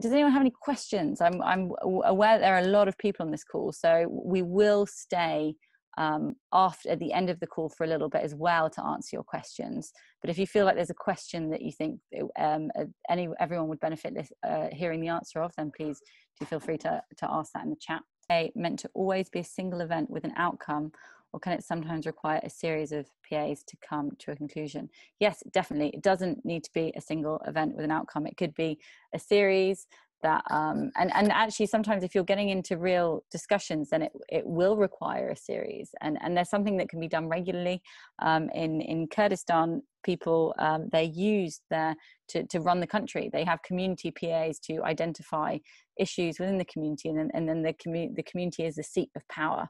does anyone have any questions? I'm aware that there are a lot of people on this call, so we will stay at the end of the call for a little bit as well to answer your questions. But if you feel like there's a question that you think everyone would benefit hearing the answer of, then please do feel free to ask that in the chat. Meant to always be a single event with an outcome, or can it sometimes require a series of PAs to come to a conclusion? Yes, definitely. It doesn't need to be a single event with an outcome. It could be a series that, and actually sometimes if you're getting into real discussions, then it will require a series. And there's something that can be done regularly. In Kurdistan, people, they use to run the country. They have community PAs to identify issues within the community, and then the community is the seat of power.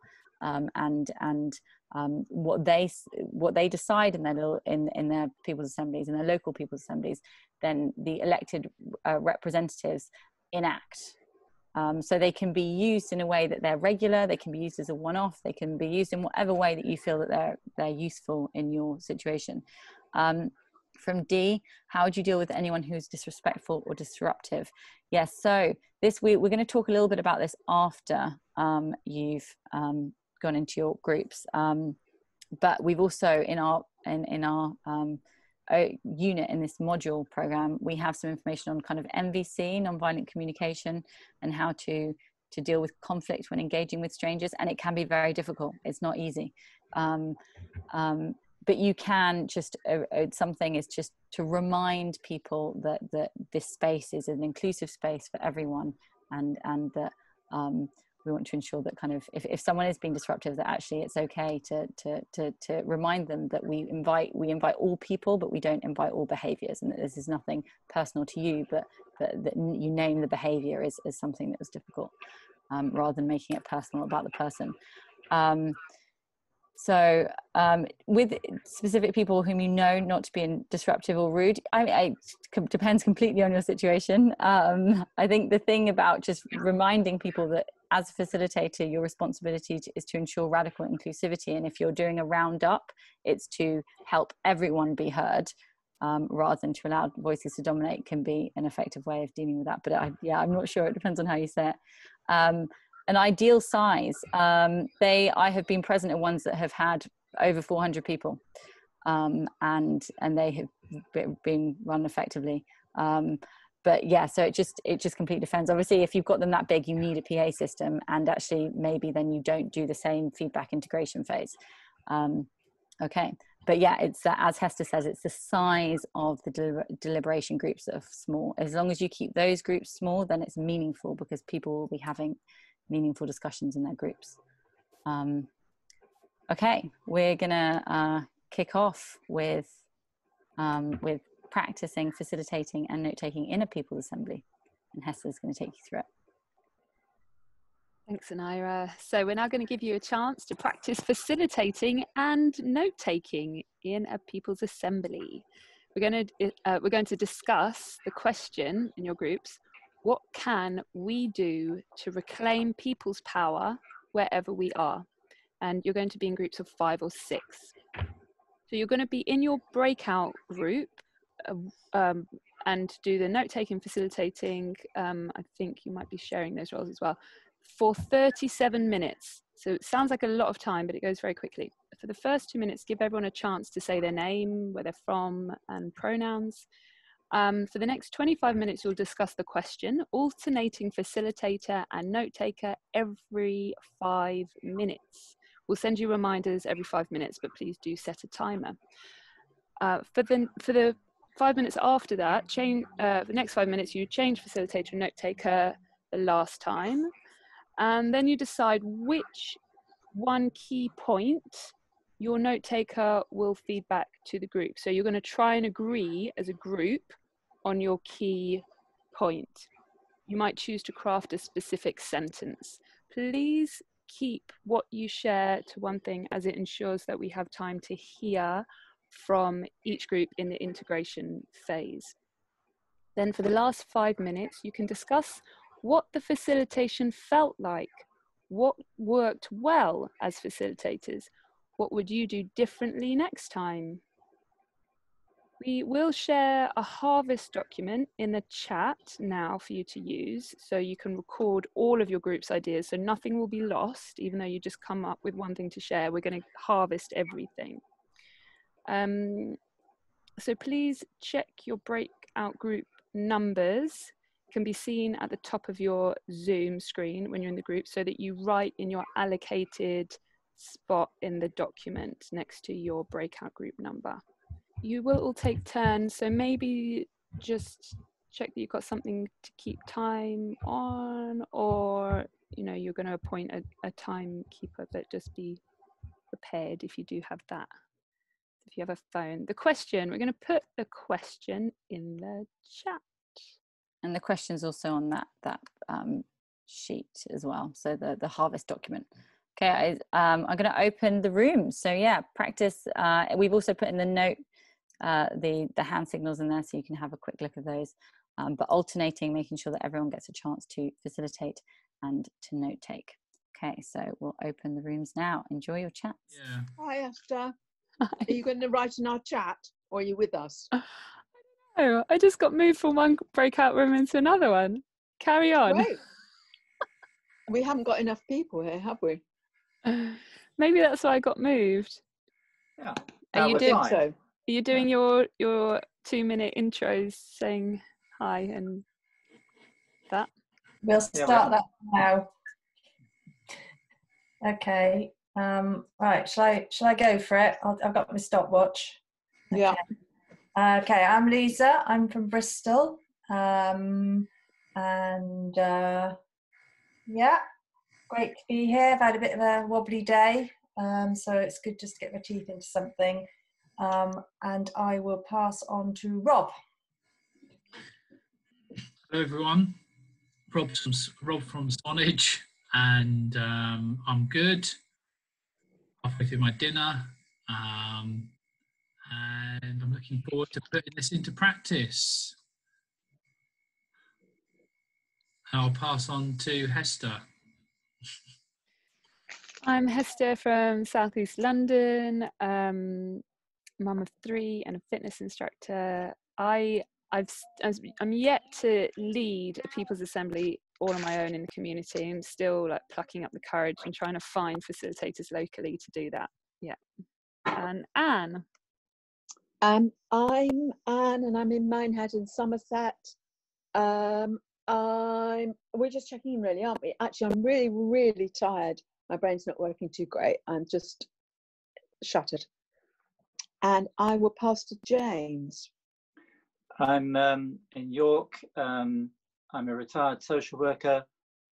What they decide in their people's assemblies, in their local people's assemblies, then the elected representatives enact. So they can be used in a way that they're regular, they can be used as a one-off, they can be used in whatever way that you feel that they're useful in your situation. From D, how would you deal with anyone who's disrespectful or disruptive? Yes, so this week we're going to talk a little bit about this after you've gone into your groups, but we've also in our unit in this module program, we have some information on kind of MVC, nonviolent communication, and how to deal with conflict when engaging with strangers. And it can be very difficult. It's not easy. But you can just, something is just to remind people that this space is an inclusive space for everyone, and that we want to ensure that kind of if someone is being disruptive, that actually it's okay to remind them that we invite all people, but we don't invite all behaviors, and that this is nothing personal to you, but that you name the behavior as something that was difficult, rather than making it personal about the person. So with specific people whom you know not to be disruptive or rude, it depends completely on your situation. I think the thing about just reminding people that as a facilitator, your responsibility is to ensure radical inclusivity. And if you're doing a roundup, it's to help everyone be heard, rather than to allow voices to dominate, can be an effective way of dealing with that. But I'm not sure. It depends on how you say it. An ideal size, I have been present at ones that have had over 400 people, and they have been run effectively. But yeah, so it just completely depends. Obviously, if you've got them that big, you need a PA system, and actually maybe then you don't do the same feedback integration phase. Okay, but yeah, it's as Hester says, it's the size of the deliberation groups that are small. As long as you keep those groups small, then it's meaningful, because people will be having meaningful discussions in their groups. Okay, we're gonna kick off with practicing facilitating and note-taking in a people's assembly, and Hester's going to take you through it. Thanks, Anira. So we're now going to give you a chance to practice facilitating and note-taking in a people's assembly. We're going to discuss the question in your groups: what can we do to reclaim people's power wherever we are? And you're going to be in groups of 5 or 6. So you're going to be in your breakout group and do the note-taking, facilitating. I think you might be sharing those roles as well, for 37 minutes. So it sounds like a lot of time, but it goes very quickly. For the first 2 minutes, give everyone a chance to say their name, where they're from, and pronouns. For the next 25 minutes, you'll discuss the question, alternating facilitator and note taker every 5 minutes. We'll send you reminders every 5 minutes, but please do set a timer. For the 5 minutes after that, the next 5 minutes, you change facilitator and note taker the last time. And then you decide which one key point your note taker will feed back to the group. So you're going to try and agree as a group on your key point. You might choose to craft a specific sentence. Please keep what you share to one thing, as it ensures that we have time to hear from each group in the integration phase. Then for the last 5 minutes, you can discuss what the facilitation felt like, what worked well as facilitators, what would you do differently next time? We will share a harvest document in the chat now for you to use, so you can record all of your group's ideas, so nothing will be lost, even though you just come up with one thing to share. We're going to harvest everything. So please check your breakout group numbers. Can be seen at the top of your Zoom screen when you're in the group, so that you write in your allocated spot in the document next to your breakout group number. You will all take turns, so maybe just check that you've got something to keep time on, or you're going to appoint a timekeeper, but just be prepared if you do have that. If you have a phone. The question, we're going to put the question in the chat. And the question's also on that sheet as well, so the harvest document. Okay, I'm going to open the room. So yeah, practice. We've also put in the note the hand signals in there, so you can have a quick look at those. But alternating, making sure that everyone gets a chance to facilitate and to note take. Okay, so we'll open the rooms now. Enjoy your chats. Yeah. Hi, Esther. Are you going to write in our chat, or are you with us? Oh, I just got moved from one breakout room into another one. Carry on. Great. We haven't got enough people here, have we? Maybe that's why I got moved. Yeah. Are you doing So. Are you doing your 2-minute intros saying hi and that? We'll start that now. Okay. Right. Shall I go for it? I've got my stopwatch. Okay. Yeah. Okay. I'm Lisa. I'm from Bristol. Yeah, great to be here. I've had a bit of a wobbly day, so it's good just to get my teeth into something. And I will pass on to Rob. Hello everyone, Rob from Swanage, and I'm good. Halfway through my dinner, and I'm looking forward to putting this into practice. I'll pass on to Hester. I'm Hester from Southeast London, mum of 3 and a fitness instructor. I'm yet to lead a people's assembly all on my own in the community. I'm still like plucking up the courage and trying to find facilitators locally to do that. Yeah. And Anne. I'm Anne, and I'm in Minehead in Somerset. We're just checking in, really, aren't we? Actually, I'm really, really tired. My brain's not working too great. I'm just shattered. And I will pass to James. I'm in York. I'm a retired social worker.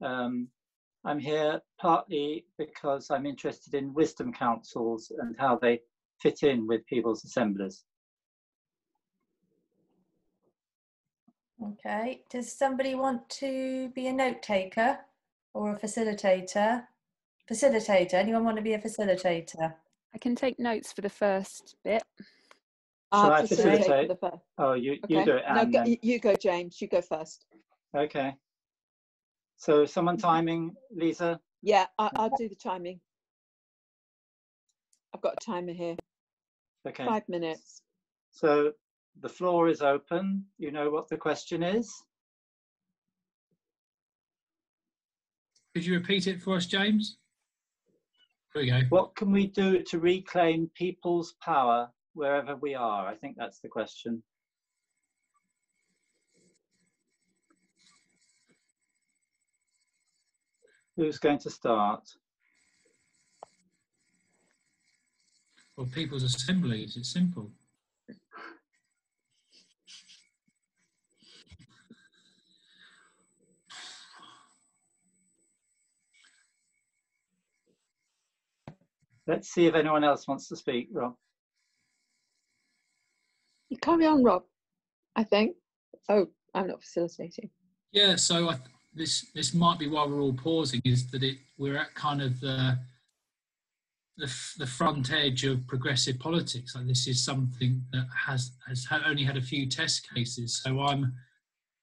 I'm here partly because I'm interested in wisdom councils and how they fit in with people's assemblies. Okay. Does somebody want to be a note taker or a facilitator? Facilitator. Anyone want to be a facilitator? I can take notes for the first bit. Shall I facilitate? The first. Oh, you Okay. do it, Anne. No, you go, James. You go first. Okay. So someone timing, Lisa? Yeah, I'll do the timing. I've got a timer here. Okay. 5 minutes. So the floor is open. You know what the question is? Could you repeat it for us, James? Here we go. What can we do to reclaim people's power wherever we are? I think that's the question. Who's going to start? Well, people's assemblies, it's simple. Let's see if anyone else wants to speak, Rob. You carry on, Rob, I think. Oh, I'm not facilitating. Yeah, so this might be why we're all pausing, is that we're at kind of the front edge of progressive politics. Like, this is something that has only had a few test cases. So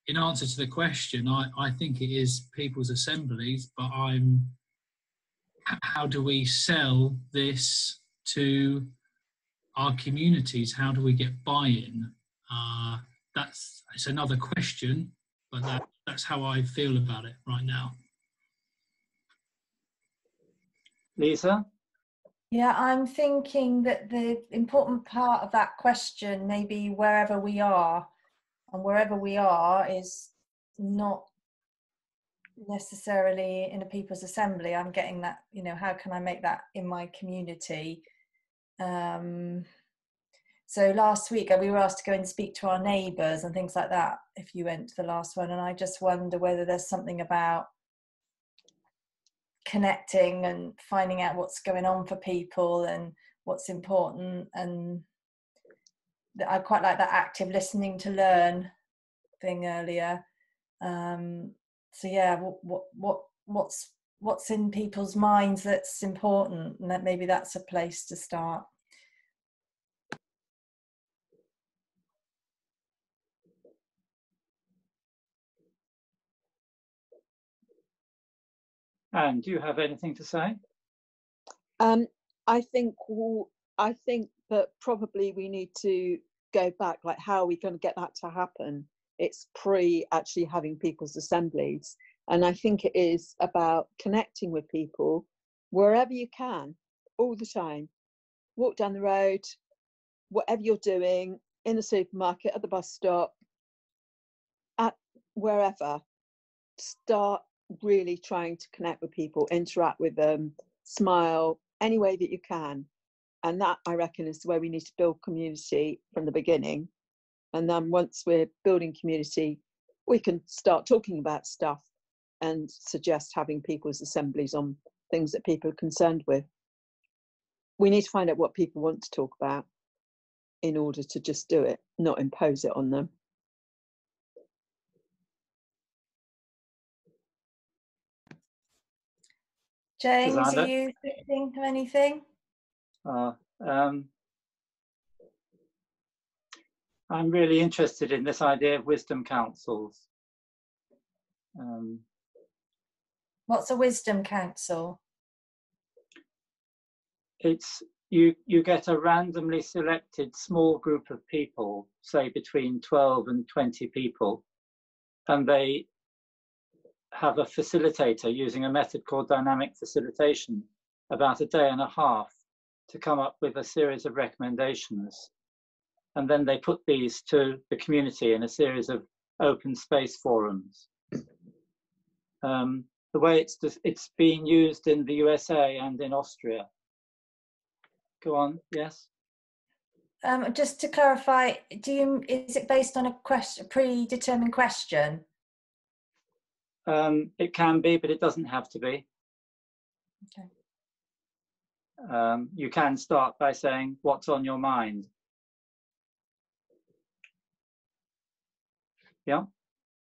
in answer to the question, I think it is people's assemblies, but how do we sell this to our communities? How do we get buy-in? It's another question, but that's how I feel about it right now. Lisa? Yeah, I'm thinking that the important part of that question may be wherever we are, and wherever we are is not necessarily in a people's assembly. I'm getting that, you know, how can I make that in my community? So last week we were asked to go and speak to our neighbours and things like that, if you went to the last one, and I just wonder whether there's something about connecting and finding out what's going on for people and what's important, and I quite like that active listening to learn thing earlier. So yeah, what's in people's minds that's important, and that maybe that's a place to start. Anne, do you have anything to say? I think that probably we need to go back, like, how are we going to get that to happen? It's actually having people's assemblies, and I think it is about connecting with people wherever you can, all the time. Walk down the road, whatever you're doing, in the supermarket, at the bus stop, at wherever. Start really trying to connect with people, interact with them, smile, any way that you can. And that, I reckon, is the way we need to build community from the beginning. And then once we're building community, we can start talking about stuff and suggest having people's assemblies on things that people are concerned with. We need to find out what people want to talk about in order to just do it, not impose it on them. James, are you thinking of anything? I'm really interested in this idea of wisdom councils. What's a wisdom council? It's you get a randomly selected small group of people, say between 12 and 20 people, and they have a facilitator using a method called dynamic facilitation, about a day and a half, to come up with a series of recommendations. And then they put these to the community in a series of open space forums. The way it's being used in the USA and in Austria. Go on, yes? Just to clarify, is it based on a predetermined question? It can be, but it doesn't have to be. Okay. You can start by saying, what's on your mind? Yeah.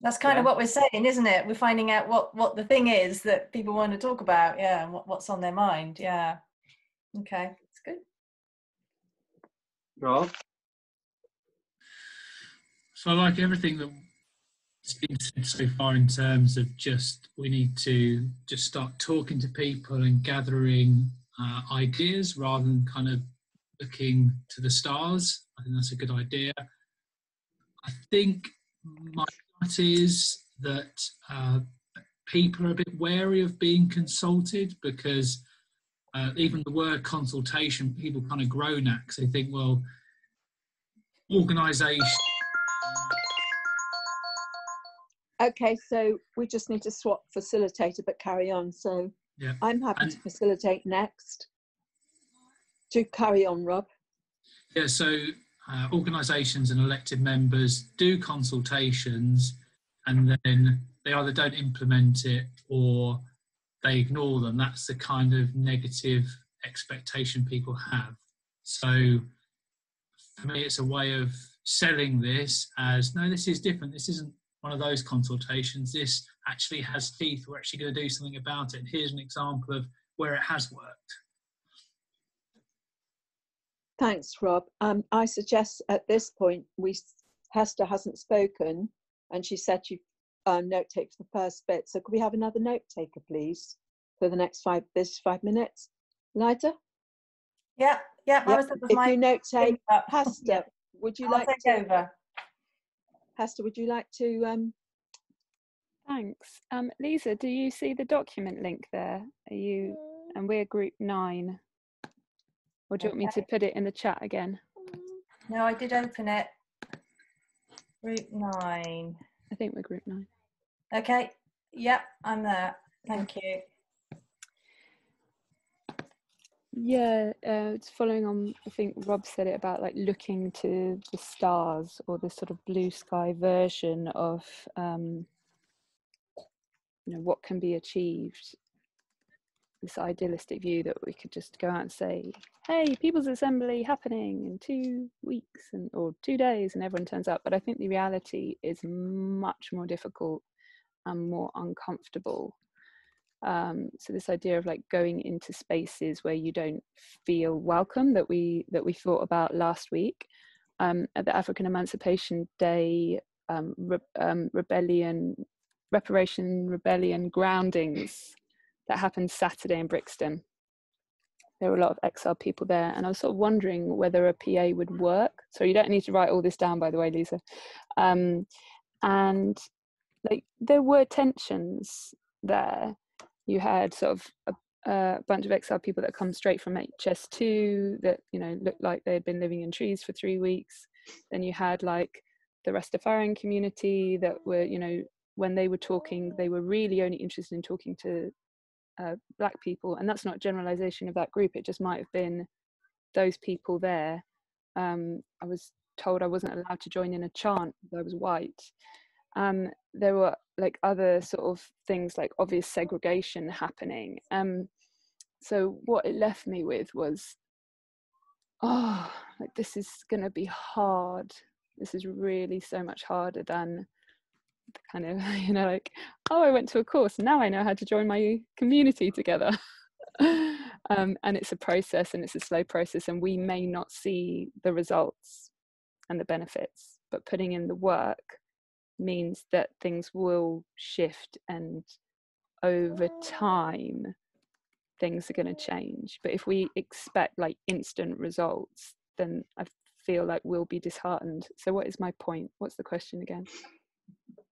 That's kind of what we're saying, isn't it? We're finding out what the thing is that people want to talk about, yeah, and what's on their mind, yeah. Okay, that's good. Rob? So I like everything that's been said so far in terms of just, we need to just start talking to people and gathering ideas rather than kind of looking to the stars. I think that's a good idea. I think my gut is that people are a bit wary of being consulted, because even the word consultation, people kind of groan at, because they think, well, organisation. Okay, so we just need to swap facilitator, but carry on. So yeah. I'm happy to facilitate next. To carry on, Rob. Yeah, so organisations and elected members do consultations, and then they either don't implement it or they ignore them. That's the kind of negative expectation people have. So for me, it's a way of selling this as, no, this is different. This isn't one of those consultations. This actually has teeth. We're actually going to do something about it. Here's an example of where it has worked. Thanks, Rob. I suggest at this point, Hester hasn't spoken, and she said she note take for the first bit. So could we have another note taker, please, for the next 5 minutes? Lida? Yeah. I was if you note take, Hester, would you like to take over? Hester, would you like to? Thanks. Lisa, do you see the document link there? And we're group 9. Or do you want me to put it in the chat again? No, I did open it. Group 9. I think we're group 9. Okay. Yep, I'm there. Thank you. Yeah, it's following on, I think Rob said it about like looking to the stars, or this sort of blue sky version of what can be achieved. This idealistic view that we could just go out and say, hey, People's Assembly happening in 2 weeks or 2 days, and everyone turns up. But I think the reality is much more difficult and more uncomfortable. So this idea of like going into spaces where you don't feel welcome, that we thought about last week at the African Emancipation Day Reparation Rebellion groundings that happened Saturday in Brixton. There were a lot of exiled people there, and I was sort of wondering whether a PA would work. So you don't need to write all this down, by the way, Lisa. And like there were tensions there. You had sort of a bunch of exiled people that come straight from HS2 that looked like they had been living in trees for 3 weeks. Then you had like the Rastafarian community that were when they were talking, they were really only interested in talking to Black people, and that's not a generalization of that group. It just might have been those people there. I was told I wasn't allowed to join in a chant because I was white. There were like other sort of things like obvious segregation happening. So what it left me with was, like this is gonna be hard. This is really so much harder than kind of like, I went to a course, now I know how to join my community together. And it's a process, and it's a slow process, and we may not see the results and the benefits, but putting in the work means that things will shift, and over time things are going to change. But if we expect like instant results, then I feel like we'll be disheartened. So what is my point? What's the question again?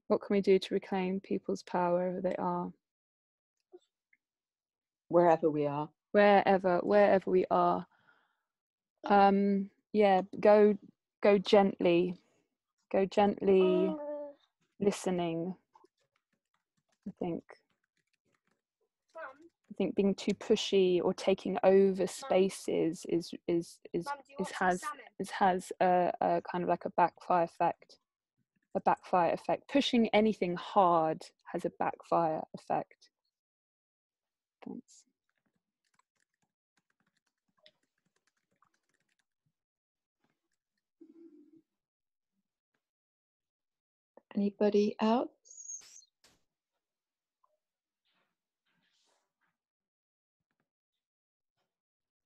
What can we do to reclaim people's power wherever they are? Wherever we are. Wherever we are. Yeah, go gently. Go gently listening. I think being too pushy or taking over spaces has a kind of like a backfire effect. A backfire effect. Pushing anything hard has a backfire effect. Thanks. Anybody else?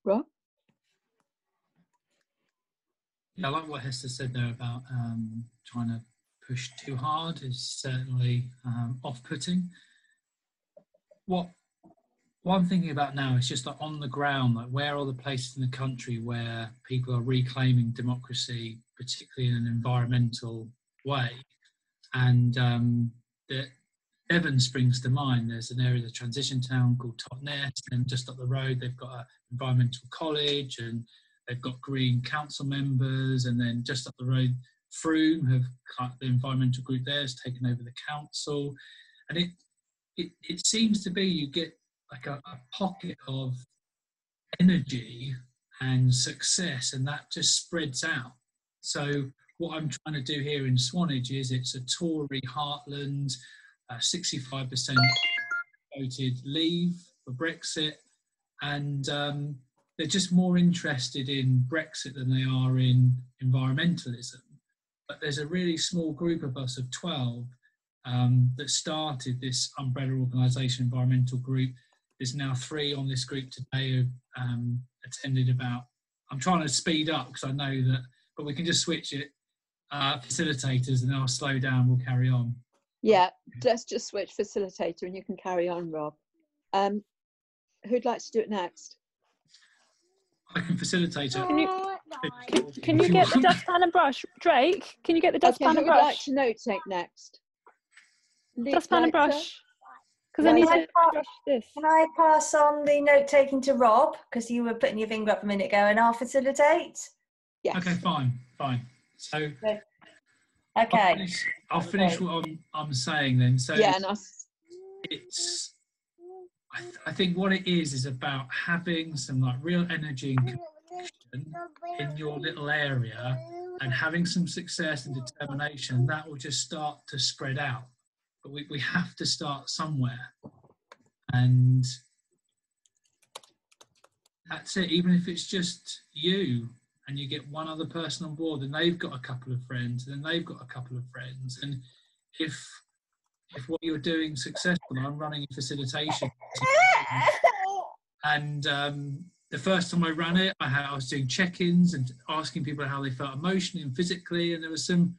Rob? Yeah, I like what Hester said there about trying to push too hard is certainly off-putting. What I'm thinking about now is just like on the ground, like where are the places in the country where people are reclaiming democracy, particularly in an environmental way? And that Devon springs to mind. There's an area of the transition town called Totnes, and just up the road they've got an environmental college, and they've got green council members, and then just up the road Froome the environmental group there has taken over the council, and it seems to be you get like a pocket of energy and success, and that just spreads out. So what I'm trying to do here in Swanage is it's a Tory heartland, 65% voted leave for Brexit, and they're just more interested in Brexit than they are in environmentalism. But there's a really small group of us of 12 that started this umbrella organisation, environmental group. There's now 3 on this group today who attended about, I'm trying to speed up because I know that, but we can just switch it, facilitators, and I'll slow down, we'll carry on. Yeah, let's just switch facilitator and you can carry on, Rob. Who'd like to do it next? I can facilitate it. Can you get the dustpan and brush? Drake, can you get the dustpan Okay, and who would brush? like to note take next? Dustpan and brush. Because I Right. need to brush this. Can I pass on the note taking to Rob, because you were putting your finger up a minute ago, and I'll facilitate? Yes. Okay, fine. So Okay. I'll finish what I'm saying then. So Yeah, and it's I think what it is about having some like real energy and conviction in your little area, and having some success and determination. That will just start to spread out, but we have to start somewhere, and that's it. Even if it's just you and you get one other person on board, and they've got a couple of friends, and then they've got a couple of friends, and if what you're doing is successful, I'm running a facilitation, and the first time I ran it, I was doing check-ins and asking people how they felt emotionally and physically, and there were some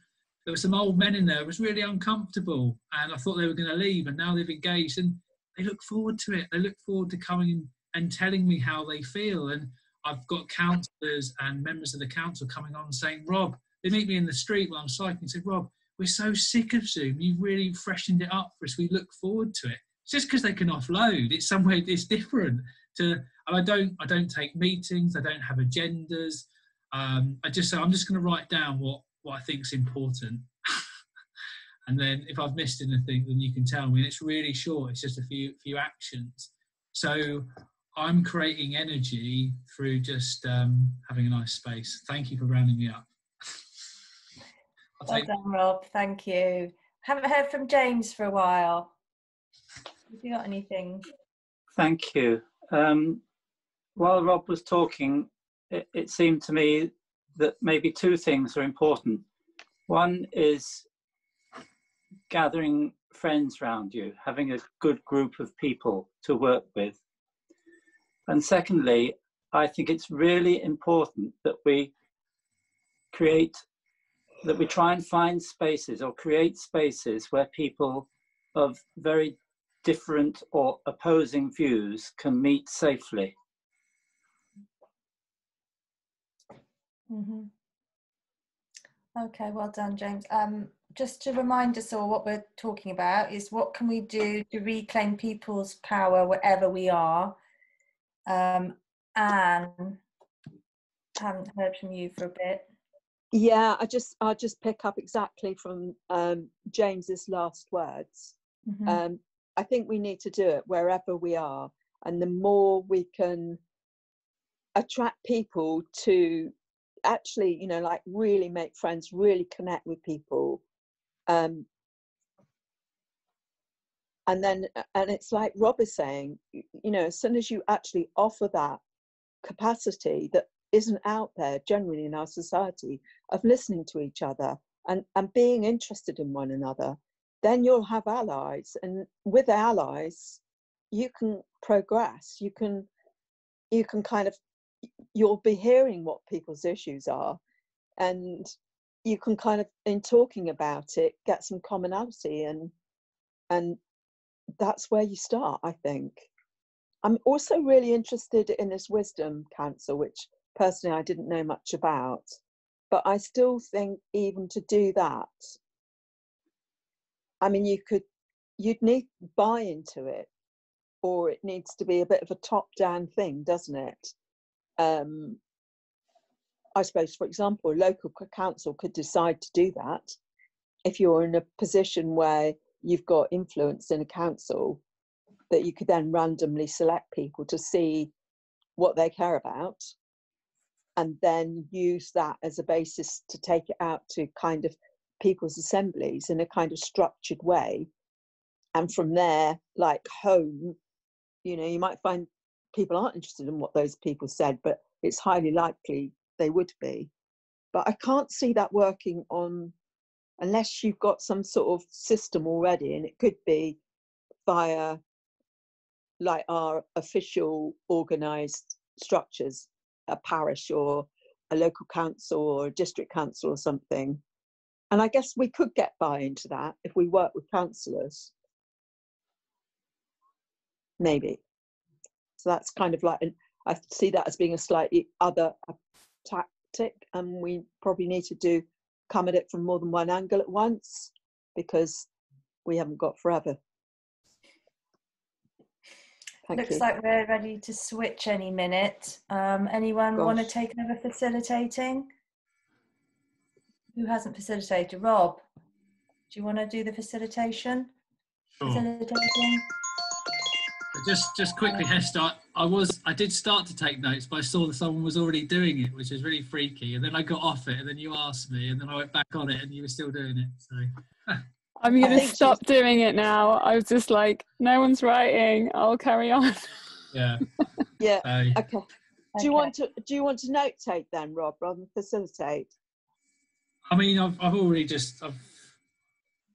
old men in there. It was really uncomfortable, and I thought they were going to leave, and now they've engaged, and they look forward to it. They look forward to coming and telling me how they feel, and I've got counsellors and members of the council coming on saying, Rob, they meet me in the street while I'm cycling and say, Rob, we're so sick of Zoom. You've really freshened it up for us. We look forward to it. It's just because they can offload. It's somewhere it's different. And I don't take meetings. I don't have agendas. I just say I'm just going to write down what I think is important. And then if I've missed anything, then you can tell me. And it's really short. It's just a few actions. So I'm creating energy through just having a nice space. Thank you for rounding me up. Well done, Rob. Thank you. Haven't heard from James for a while. Have you got anything? Thank you. While Rob was talking, it seemed to me that maybe two things are important. One is gathering friends around you, having a good group of people to work with. And secondly, I think it's really important that we try and find spaces or create spaces where people of very different or opposing views can meet safely. Mm-hmm. Okay, well done, James. Just to remind us all, what we're talking about is what can we do to reclaim people's power wherever we are. And I haven't heard from you for a bit. yeah, I'll just pick up exactly from James's last words. Mm-hmm. I think we need to do it wherever we are, and the more we can attract people to actually, like really make friends, really connect with people, and it's like Rob is saying, as soon as you actually offer that capacity that isn't out there generally in our society of listening to each other and being interested in one another, then you'll have allies, and with allies you can progress. You can kind of, you'll be hearing what people's issues are, and you can kind of, in talking about it, get some commonality, and that's where you start, I think. I'm also really interested in this Wisdom Council, which personally I didn't know much about, but I still think even to do that, I mean, you'd need buy-in to it, or it needs to be a bit of a top-down thing, doesn't it? I suppose, for example, a local council could decide to do that. If you're in a position where you've got influence in a council, that you could then randomly select people to see what they care about, and then use that as a basis to take it out to kind of people's assemblies in a kind of structured way. And from there, like home, you might find people aren't interested in what those people said, but it's highly likely they would be. But I can't see that working unless you've got some sort of system already, and it could be via like our official organised structures, a parish or a local council or a district council or something. And I guess we could get buy-in to that if we work with councillors, maybe. So that's kind of like, I see that as being a slightly other tactic, and we probably need to come at it from more than one angle at once, because we haven't got forever. Looks like we're ready to switch any minute. Anyone want to take over facilitating? Who hasn't facilitated? Rob, do you want to do the facilitation? Sure. Facilitating. Just quickly, Hester, I did start to take notes, but I saw that someone was already doing it, which is really freaky. And then I got off it, and then you asked me, and then I went back on it, and you were still doing it. So I'm going to stop doing it now. I was just like, no one's writing. I'll carry on. Yeah. Yeah. Okay. Do you want to note take then, Rob, rather than facilitate? I mean, I've already just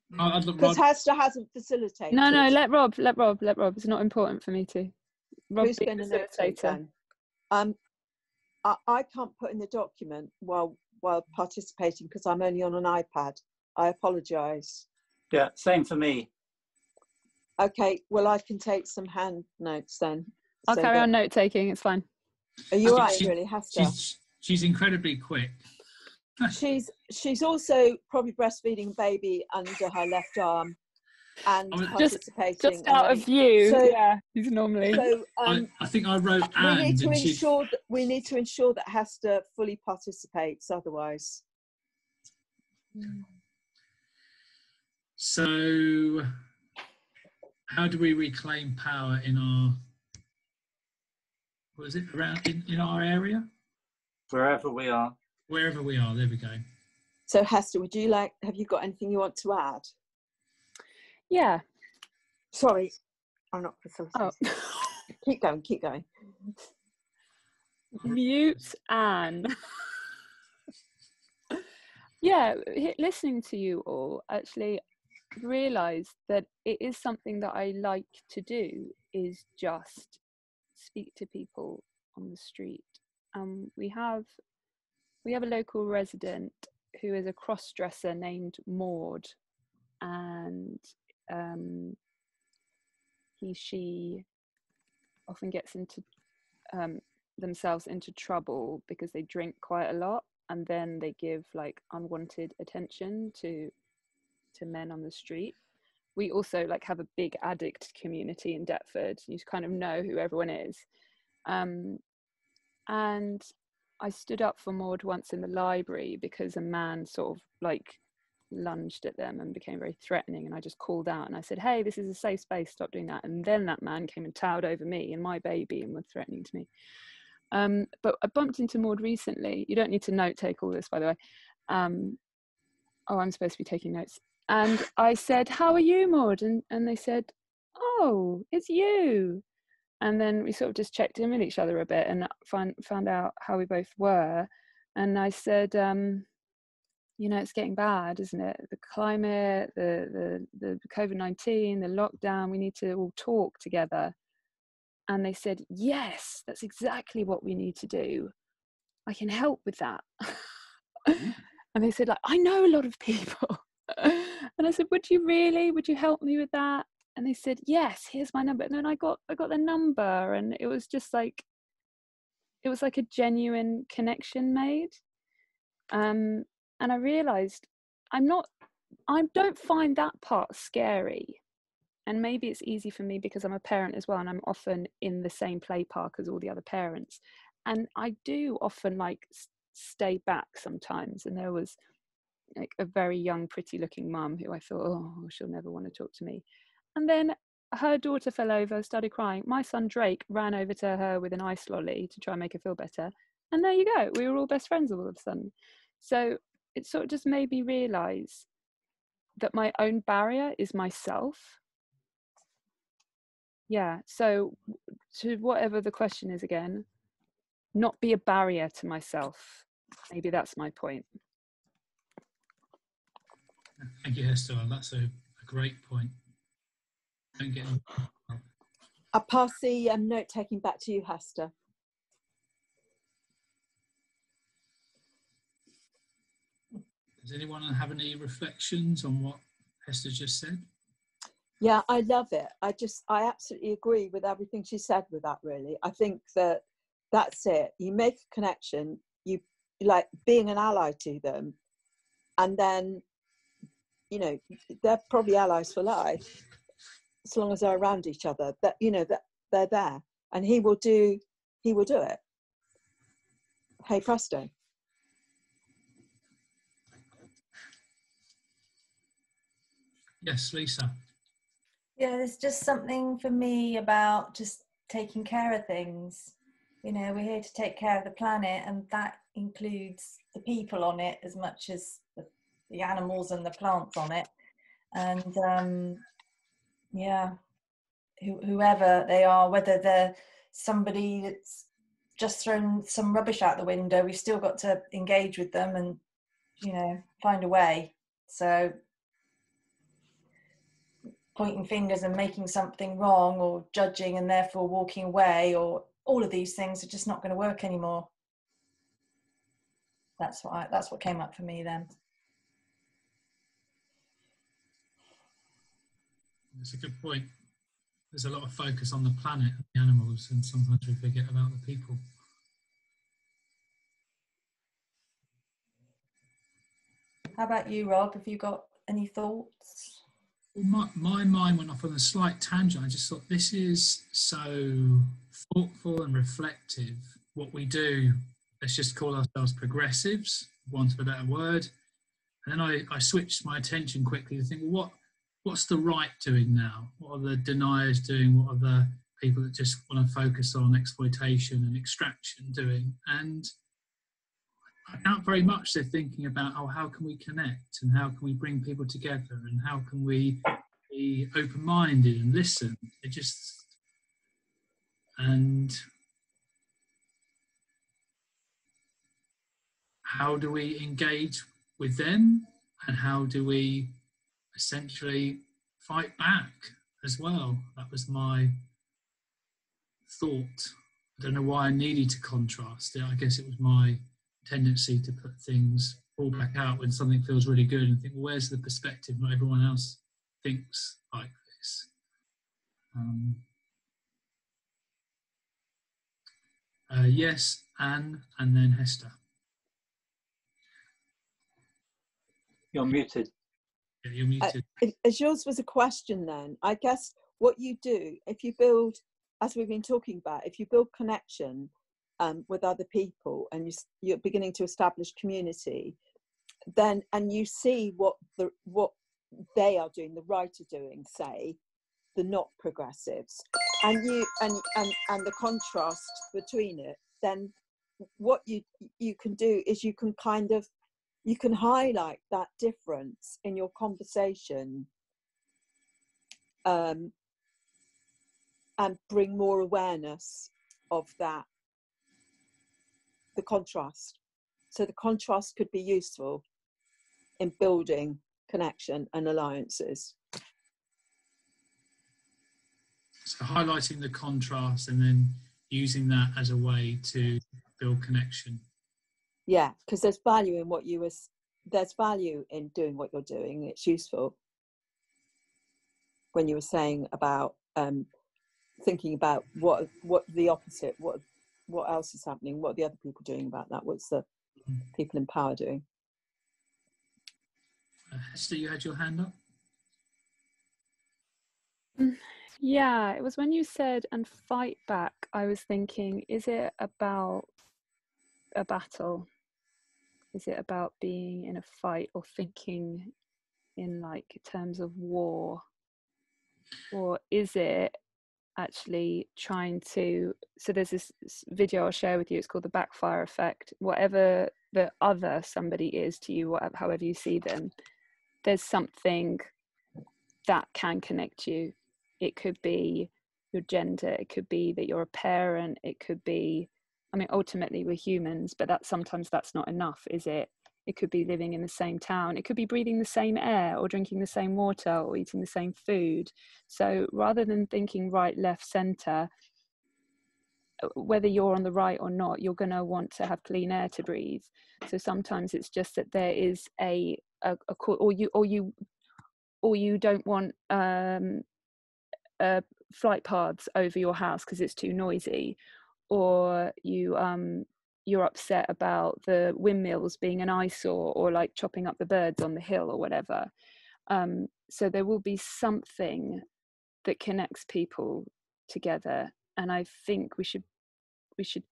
because Hester hasn't facilitated. No, let Rob. It's not important for me to. Rob, who's going to note take then? I can't put in the document while participating because I'm only on an iPad. I apologise. Yeah, same for me. Okay, well, I can take some hand notes then. I'll carry on note taking. It's fine. Are you right, really, Hester? She's incredibly quick. She's also probably breastfeeding a baby under her left arm and participating. Just out of view, so, yeah, he's normally. So, I think I wrote we need to ensure that Hester fully participates, otherwise. So, how do we reclaim power in our? What is it around in our area? Wherever we are. Wherever we are, there we go. So Hester, have you got anything you want to add? Yeah. Sorry, I'm not facilitating. Oh. Keep going. Mute Anne. Yeah, listening to you all actually realised that it is something that I like to do, is just speak to people on the street. We have a local resident who is a cross-dresser named Maud, and she often gets into themselves into trouble because they drink quite a lot, and then they give like unwanted attention to men on the street. We also like have a big addict community in Deptford. You kind of know who everyone is. And I stood up for Maud once in the library because a man sort of like lunged at them and became very threatening, and I just called out and I said, hey, this is a safe space, stop doing that. And then that man came and towered over me and my baby and was threatening to me. But I bumped into Maud recently. You don't need to note take all this, by the way. I'm supposed to be taking notes. And I said, how are you, Maud? And they said, oh, it's you. And then we sort of just checked in with each other a bit and found out how we both were. And I said, it's getting bad, isn't it? The climate, the COVID-19, the lockdown, we need to all talk together. And they said, yes, that's exactly what we need to do. I can help with that. And they said, like, I know a lot of people. And I said, would you help me with that? And they said, yes, here's my number. And then I got the number, and it was just like, it was like a genuine connection made. And I realized I don't find that part scary. And maybe it's easy for me because I'm a parent as well, and I'm often in the same play park as all the other parents. And I do often like stay back sometimes. And there was like a very young, pretty looking mum who I thought, oh, she'll never want to talk to me. And then her daughter fell over, started crying. My son Drake ran over to her with an ice lolly to try and make her feel better. And there you go. We were all best friends all of a sudden. So it sort of just made me realize that my own barrier is myself. Yeah. So to whatever the question is again, not be a barrier to myself. Maybe that's my point. Thank you, Hester. That's a great point. Don't get I'll pass the note taking back to you, Hester. Does anyone have any reflections on what Hester just said? Yeah, I love it. I absolutely agree with everything she said with that, really. I think that's it. You make a connection, you like being an ally to them, and then, you know, they're probably allies for life as long as they're around each other, that, you know, that they're there, and he will do it. Hey presto. Yes, Lisa. Yeah, there's just something for me about just taking care of things. You know, we're here to take care of the planet, and that includes the people on it as much as the animals and the plants on it. And yeah, whoever they are, whether they're somebody that's just thrown some rubbish out the window, we've still got to engage with them and, you know, find a way. So pointing fingers and making something wrong, or judging and therefore walking away, or all of these things are just not going to work anymore. That's what came up for me then. That's a good point. There's a lot of focus on the planet and the animals, and sometimes we forget about the people. How about you, Rob? Have you got any thoughts? Well, my mind went off on a slight tangent. I just thought this is so thoughtful and reflective. What we do, let's just call ourselves progressives, for want of a better word. And then I switched my attention quickly to think, well, what's the right doing now? What are the deniers doing? What are the people that just want to focus on exploitation and extraction doing? And I doubt very much they're thinking about, oh, how can we connect, and how can we bring people together, and how can we be open-minded and listen? And how do we engage with them, and how do we essentially fight back as well? That was my thought. I don't know why I needed to contrast it. I guess it was my tendency to put things all back out when something feels really good and think, well, where's the perspective? Not everyone else thinks like this. Yes, Anne, and then Hester. You're muted. Yeah, you're muted. As yours was a question, then I guess what you do, if you build, as we've been talking about, if you build connection with other people, and you're beginning to establish community, then, and you see what they are doing, the right are doing, say the not progressives, and the contrast between it, then what you can do is you can highlight that difference in your conversation, and bring more awareness of that, the contrast. So the contrast could be useful in building connection and alliances. So highlighting the contrast and then using that as a way to build connection. Yeah, because there's value in there's value in doing what you're doing. It's useful. When you were saying about thinking about what the opposite, what else is happening, what are the other people doing about that, what's the people in power doing? Hester, you had your hand up? Yeah, it was when you said and fight back, I was thinking, is it about a battle? Is it about being in a fight, or thinking in like terms of war? Or is it actually trying to, so there's this video I'll share with you, it's called the Backfire Effect. Whatever the other somebody is to you, whatever, however you see them, there's something that can connect you. It could be your gender, it could be that you're a parent, it could be, I mean, ultimately we're humans, but sometimes that's not enough, is it? It could be living in the same town, it could be breathing the same air, or drinking the same water, or eating the same food. So rather than thinking right, left, centre, whether you're on the right or not, you're going to want to have clean air to breathe. So sometimes it's just that there is or you don't want flight paths over your house because it's too noisy, or you you're upset about the windmills being an eyesore, or like chopping up the birds on the hill or whatever. So there will be something that connects people together, and I think we should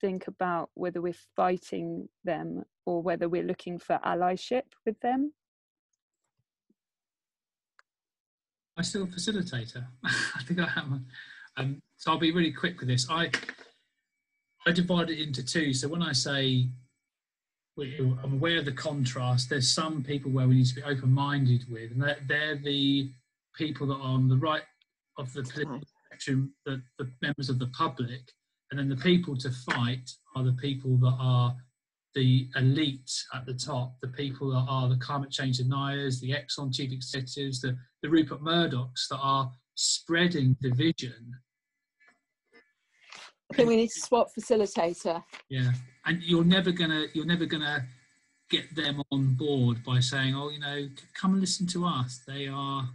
think about whether we're fighting them or whether we're looking for allyship with them. I'm still a facilitator. I think I am. So I'll be really quick with this. I divide it into two. So when I say I'm aware of the contrast, there's some people where we need to be open-minded with, and they're the people that are on the right of the political spectrum, the members of the public, and then the people to fight are the people that are the elite at the top, the people that are the climate change deniers, the Exxon chief executives, the Rupert Murdochs that are spreading division. I think we need to swap facilitator. Yeah, and you're never gonna get them on board by saying, "Oh, come and listen to us." They are.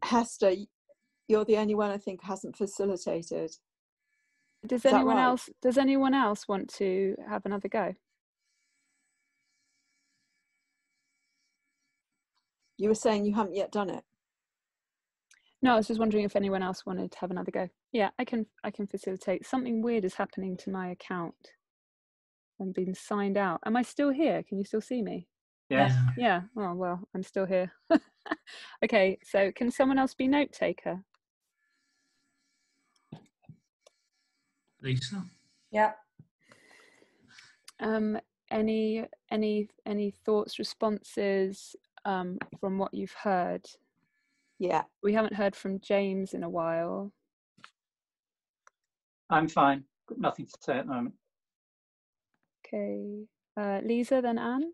Hester, you're the only one I think hasn't facilitated. Does anyone else want to have another go? You were saying you haven't yet done it. No, I was just wondering if anyone else wanted to have another go. Yeah, I can facilitate. Something weird is happening to my account. I'm being signed out. Am I still here? Can you still see me? Yes. Yeah. Oh, well, I'm still here. Okay, so can someone else be note taker? Lisa? Yeah. Any thoughts, responses from what you've heard? Yeah. We haven't heard from James in a while. I'm fine. Got nothing to say at the moment. Okay. Lisa, then Anne?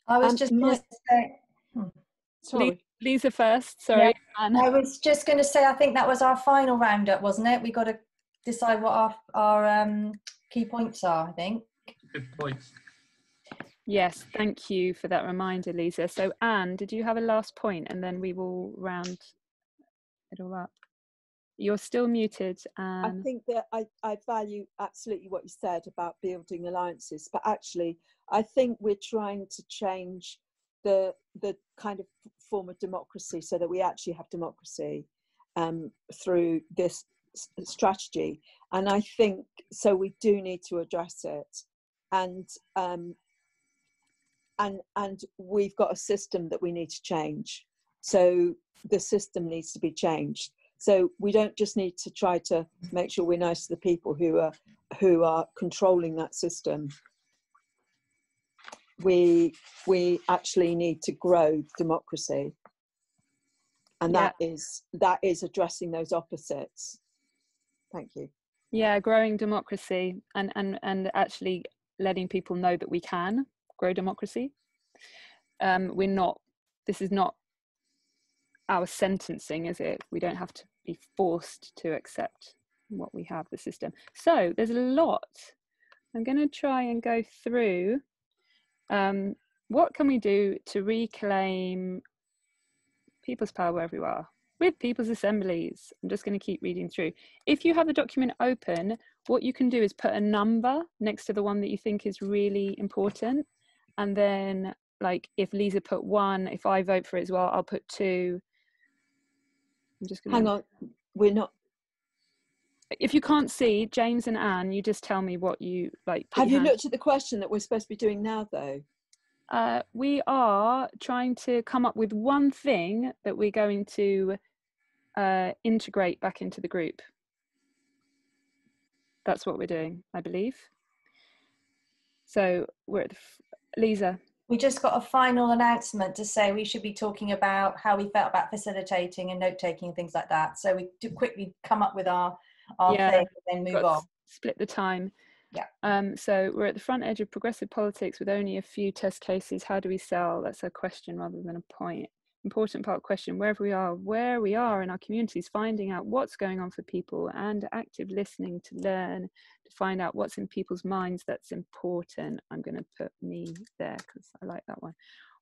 I was just going to say... Sorry. Lisa first, sorry. Yeah. I was just going to say, I think that was our final roundup, wasn't it? We got to decide what our key points are, I think. Good point. Yes, thank you for that reminder, Lisa. So Anne, did you have a last point, and then we will round it all up? You're still muted, Anne. I think that I value absolutely what you said about building alliances, but actually I think we're trying to change the kind of form of democracy so that we actually have democracy through this strategy. And I think so we do need to address it. And we've got a system that we need to change. So the system needs to be changed. So we don't just need to try to make sure we're nice to the people who are controlling that system. We actually need to grow democracy, and that is addressing those opposites. Thank you. Yeah, growing democracy and actually letting people know that we can grow democracy. This is not our sentencing, is it? We don't have to be forced to accept what we have, the system. So there's a lot. I'm going to try and go through what can we do to reclaim people's power wherever we are with people's assemblies. I'm just going to keep reading through. If you have the document open, what you can do is put a number next to the one that you think is really important, and then like if Lisa put 1, if I vote for it as well, I'll put 2. I'm just gonna... Hang on, we're not. If you can't see, James and Anne, you just tell me what you like. Have you looked at the question that we're supposed to be doing now, though? We are trying to come up with one thing that we're going to integrate back into the group. That's what we're doing, I believe. So we're at Lisa. We just got a final announcement to say we should be talking about how we felt about facilitating and note-taking and things like that. So we do quickly come up with our thing and then move on. Split the time. Yeah. So we're at the front edge of progressive politics with only a few test cases. How do we sell? That's a question rather than a point. Important part question, where we are in our communities, finding out what's going on for people and active listening to learn, to find out what's in people's minds that's important. I'm going to put me there because I like that one.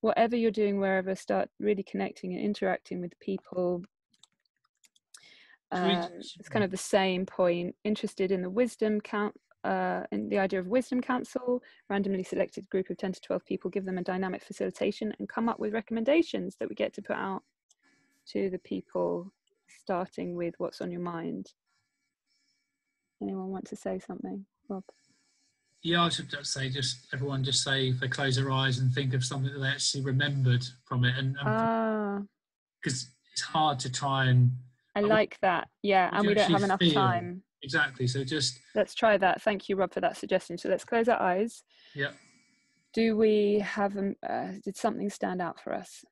Whatever you're doing, wherever, start really connecting and interacting with people. It's kind of the same point. Interested in the wisdom count, in the idea of wisdom council, randomly selected group of 10 to 12 people, give them a dynamic facilitation and come up with recommendations that we get to put out to the people, starting with what's on your mind. Anyone want to say something? Rob? Yeah, I should just say, everyone just say, if they close their eyes and think of something that they actually remembered from it, and because it's hard to try and. I like that. Yeah, and we don't have enough time. Exactly. So let's try that. Thank you, Rob, for that suggestion. So let's close our eyes. Yeah. Do we have did something stand out for us?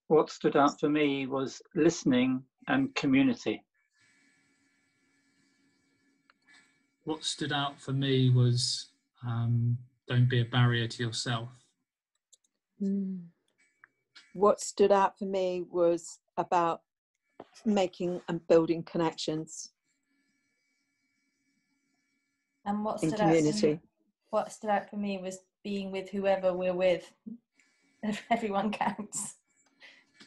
What stood out for me was listening and community. What stood out for me was don't be a barrier to yourself. What stood out for me was about making and building connections. And what in stood community. What stood out for me was being with whoever we're with. Everyone counts.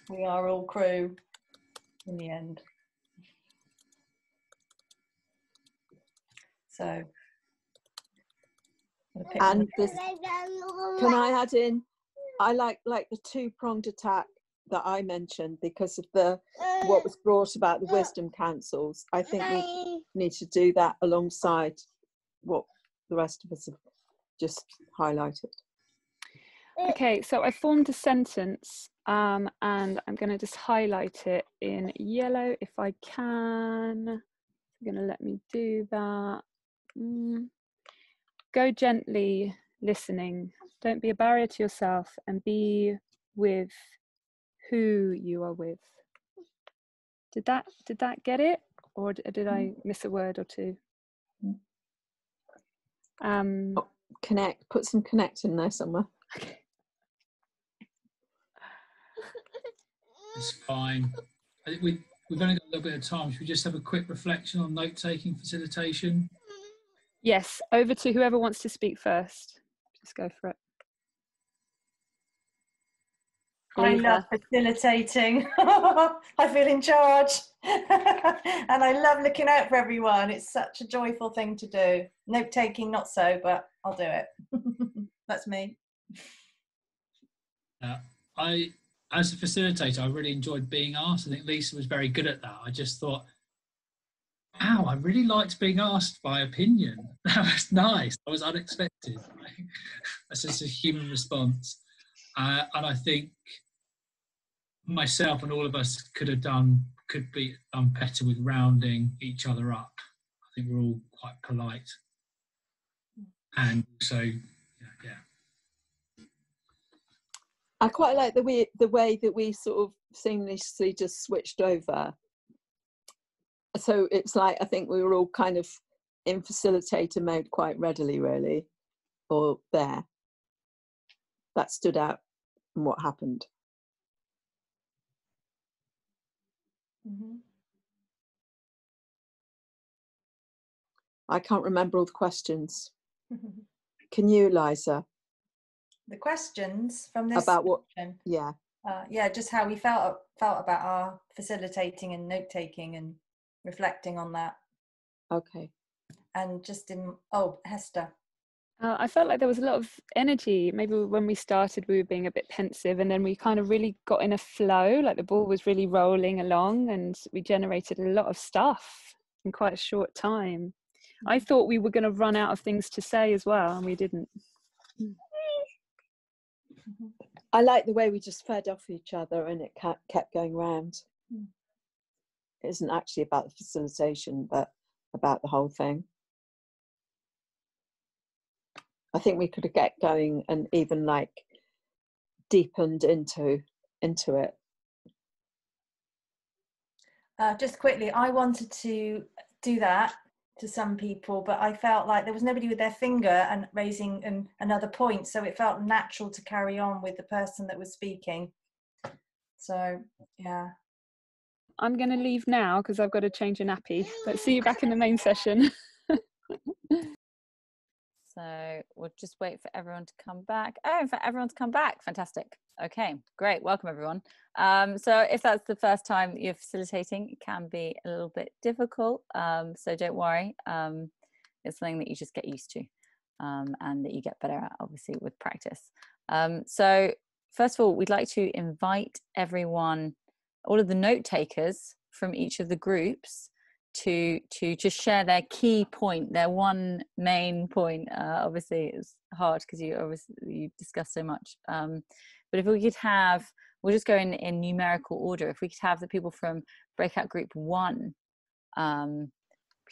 We are all crew in the end. So, and this, can I add in? I like the two-pronged attack that I mentioned because of what was brought about the wisdom councils. I think we need to do that alongside what the rest of us have just highlighted. Okay, so I formed a sentence and I'm going to just highlight it in yellow if I can. You're going to let me do that. Go gently listening. Don't be a barrier to yourself and be with who you are with. Did that get it, or did I miss a word or two? Connect. Put some connect in there somewhere. Okay. It's fine. I think we've only got a little bit of time. Should we just have a quick reflection on note-taking facilitation? Yes, over to whoever wants to speak first. Just go for it. I love facilitating. I feel in charge. And I love looking out for everyone. It's such a joyful thing to do. Note-taking, not so, but I'll do it. That's me. As a facilitator, I really enjoyed being asked. I think Lisa was very good at that. I just thought, wow, I really liked being asked by opinion. That was nice. That was unexpected. That's just a human response. And I think myself and all of us could be done better with rounding each other up. I think we're all quite polite. And so, yeah. I quite like the way that we sort of seamlessly just switched over. So it's like, I think we were all kind of in facilitator mode quite readily, really, or there. That stood out in what happened. Mm-hmm. I can't remember all the questions. Can you, Liza? The questions from this about what? section? Yeah. Yeah, just how we felt about our facilitating and note-taking and reflecting on that. Okay. And just Hester. I felt like there was a lot of energy. Maybe when we started, we were being a bit pensive, and then we kind of really got in a flow, like the ball was really rolling along, and we generated a lot of stuff in quite a short time. I thought we were going to run out of things to say as well, and we didn't. I like the way we just fed off each other and it kept going round. It isn't actually about the facilitation, but about the whole thing. I think we could have get going and even like deepened into it. Just quickly, I wanted to do that to some people, but I felt like there was nobody with their finger and raising another point, so it felt natural to carry on with the person that was speaking. So yeah, I'm going to leave now because I've got to change a nappy, but see you back in the main session. So we'll just wait for everyone to come back. Oh, in fact, everyone's come back. Fantastic. Okay, great. Welcome, everyone. So if that's the first time you're facilitating, it can be a little bit difficult. So don't worry. It's something that you just get used to and that you get better at, obviously, with practice. So first of all, we'd like to invite everyone, all of the note takers from each of the groups, to just share their key point, their one main point. Obviously it's hard because you discuss so much, but if we could have, we'll just go in numerical order. If we could have the people from breakout group 1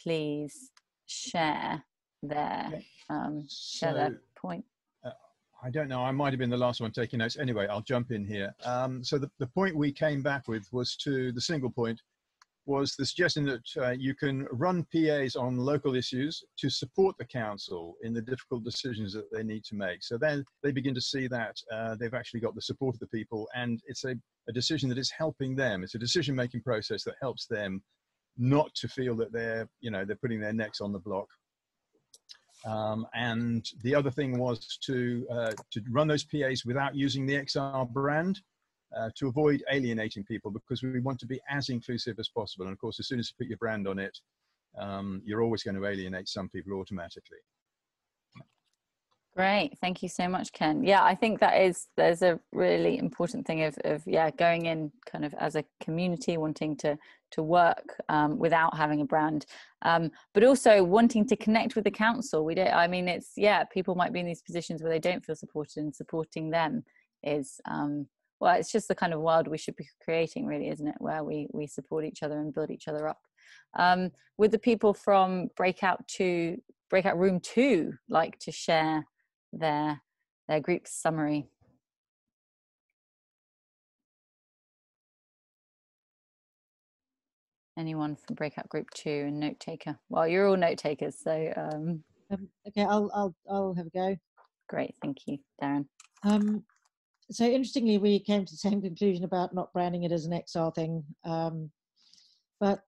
please share their share their point. I don't know, I might have been the last one taking notes. Anyway, I'll jump in here. So the point we came back with was the single point was the suggestion that you can run PAs on local issues to support the council in the difficult decisions that they need to make. So then they begin to see that they've actually got the support of the people, and it's a decision that is helping them. It's a decision-making process that helps them not to feel that they're putting their necks on the block. And the other thing was to run those PAs without using the XR brand, to avoid alienating people, because we want to be as inclusive as possible. And of course, as soon as you put your brand on it, you're always going to alienate some people automatically. Great, thank you so much, Ken. Yeah, I think there's a really important thing of going in kind of as a community, wanting to work without having a brand, but also wanting to connect with the council. People might be in these positions where they don't feel supported, and supporting them is well, it's just the kind of world we should be creating, really, isn't it? Where we support each other and build each other up. Would the people from breakout room 2 like to share their group summary? Anyone from breakout group 2 and note taker? Well, you're all note takers, so okay, I'll have a go. Great, thank you, Darren. So interestingly, we came to the same conclusion about not branding it as an XR thing.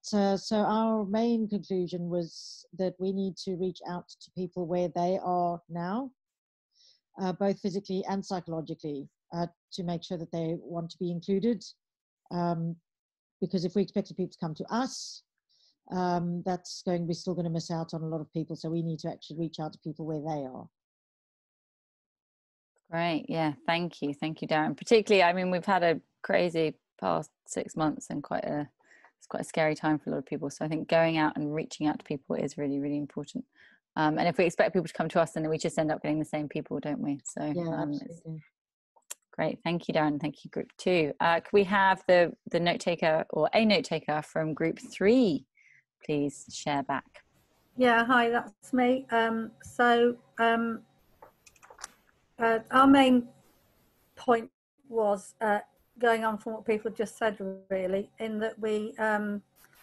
So our main conclusion was that we need to reach out to people where they are now, both physically and psychologically, to make sure that they want to be included. Because if we expected people to come to us, we're still going to miss out on a lot of people. So we need to actually reach out to people where they are. Great, yeah, thank you, Darren. Particularly, I mean, we've had a crazy past 6 months and it's quite a scary time for a lot of people. So I think going out and reaching out to people is really, really important. And if we expect people to come to us, then we just end up getting the same people, don't we? So yeah, it's great. Thank you, Darren. Thank you, group 2. Can we have the note taker or a note taker from group 3, please share back? Yeah, hi, that's me. Our main point was going on from what people have just said, really, in that we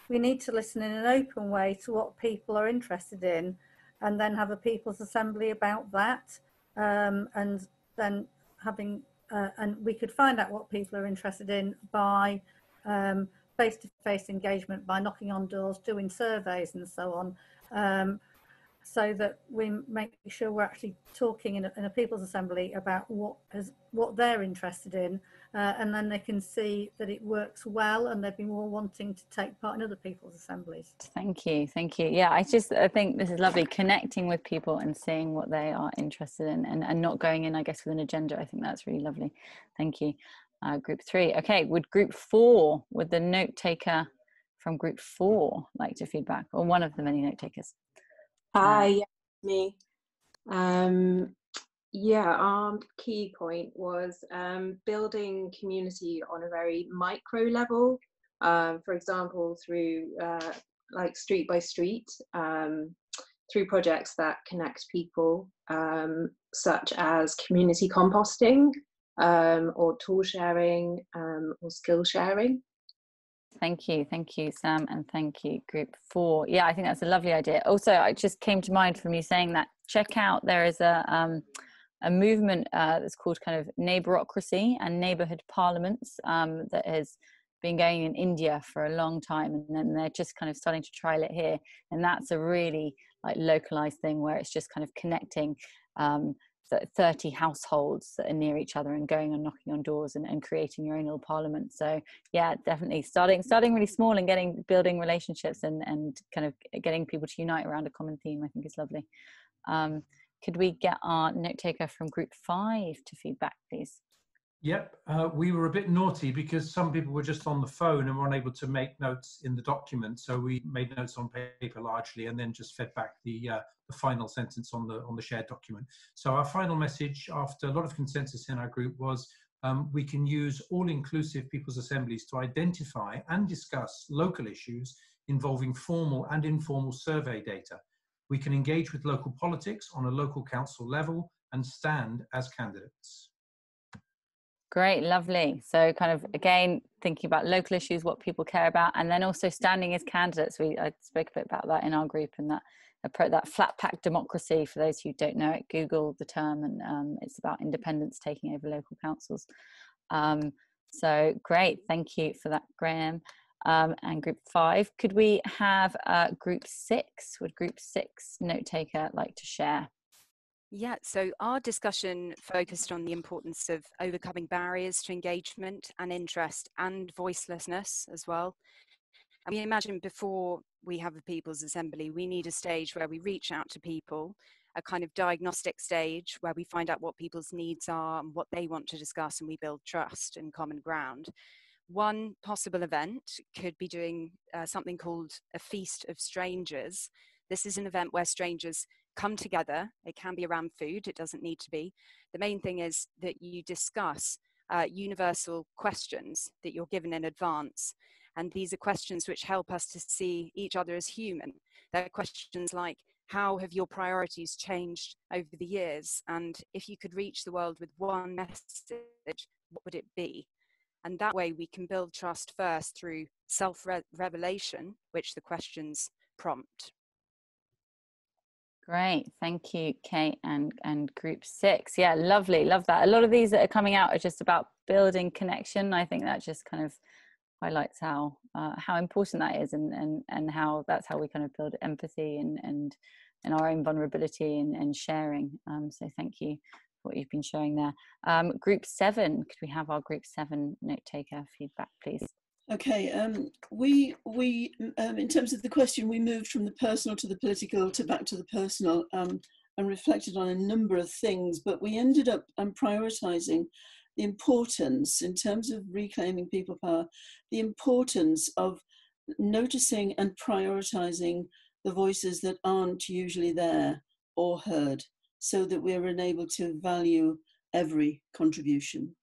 need to listen in an open way to what people are interested in, and then have a people's assembly about that, and then having and we could find out what people are interested in by face-to-face engagement, by knocking on doors, doing surveys and so on, so that we make sure we're actually talking in a people's assembly about what they're interested in, and then they can see that it works well, and they'd be more wanting to take part in other people's assemblies. Thank you. Yeah, I think this is lovely, connecting with people and seeing what they are interested in, and not going in, I guess, with an agenda. I think that's really lovely. Thank you. Group 3. Okay, would the note taker from group 4 like to feedback, or one of the many note takers? Hi, me. Our key point was building community on a very micro level, for example, through like street by street, through projects that connect people, such as community composting, or tool sharing, or skill sharing. Thank you, Sam, and thank you, group 4. Yeah, I think that's a lovely idea. Also, it just came to mind from you saying that. Check out, there is a movement that's called kind of neighborocracy and neighborhood parliaments, that has been going in India for a long time, and then they're just kind of starting to trial it here. And that's a really like localized thing where it's just kind of connecting 30 households that are near each other and going and knocking on doors and creating your own little parliament. So yeah, definitely starting really small and building relationships and kind of getting people to unite around a common theme, I think is lovely. Could we get our note taker from group 5 to feedback, please? Yep, we were a bit naughty because some people were just on the phone and were unable to make notes in the document. So we made notes on paper largely, and then just fed back the final sentence on the shared document. So our final message, after a lot of consensus in our group, was we can use all-inclusive people's assemblies to identify and discuss local issues involving formal and informal survey data. We can engage with local politics on a local council level and stand as candidates. Great, lovely. So kind of, again, thinking about local issues, what people care about, and then also standing as candidates. I spoke a bit about that in our group, and that flat pack democracy, for those who don't know it, Google the term, and it's about independents taking over local councils. So great, thank you for that, Graham. And group 5, could we have group 6? Would group 6 note taker like to share? Yeah, so our discussion focused on the importance of overcoming barriers to engagement and interest and voicelessness as well. And we imagine before we have a People's Assembly, we need a stage where we reach out to people, a kind of diagnostic stage where we find out what people's needs are and what they want to discuss, and we build trust and common ground. One possible event could be doing something called a Feast of Strangers. This is an event where strangers come together. It can be around food, it doesn't need to be. The main thing is that you discuss universal questions that you're given in advance. And these are questions which help us to see each other as human. They're questions like, how have your priorities changed over the years? And if you could reach the world with one message, what would it be? And that way we can build trust first through self-revelation, which the questions prompt. Great, thank you, Kate, and group 6. Yeah, lovely, love that. A lot of these that are coming out are just about building connection. I think that just kind of highlights how important that is, and how that's how we kind of build empathy and our own vulnerability and sharing. So thank you for what you've been showing there. Group 7, could we have our group 7 note taker feedback, please? Okay, we in terms of the question, we moved from the personal to the political to back to the personal, and reflected on a number of things, but we ended up prioritizing the importance, in terms of reclaiming people power, the importance of noticing and prioritizing the voices that aren't usually there or heard, so that we're enabled to value every contribution.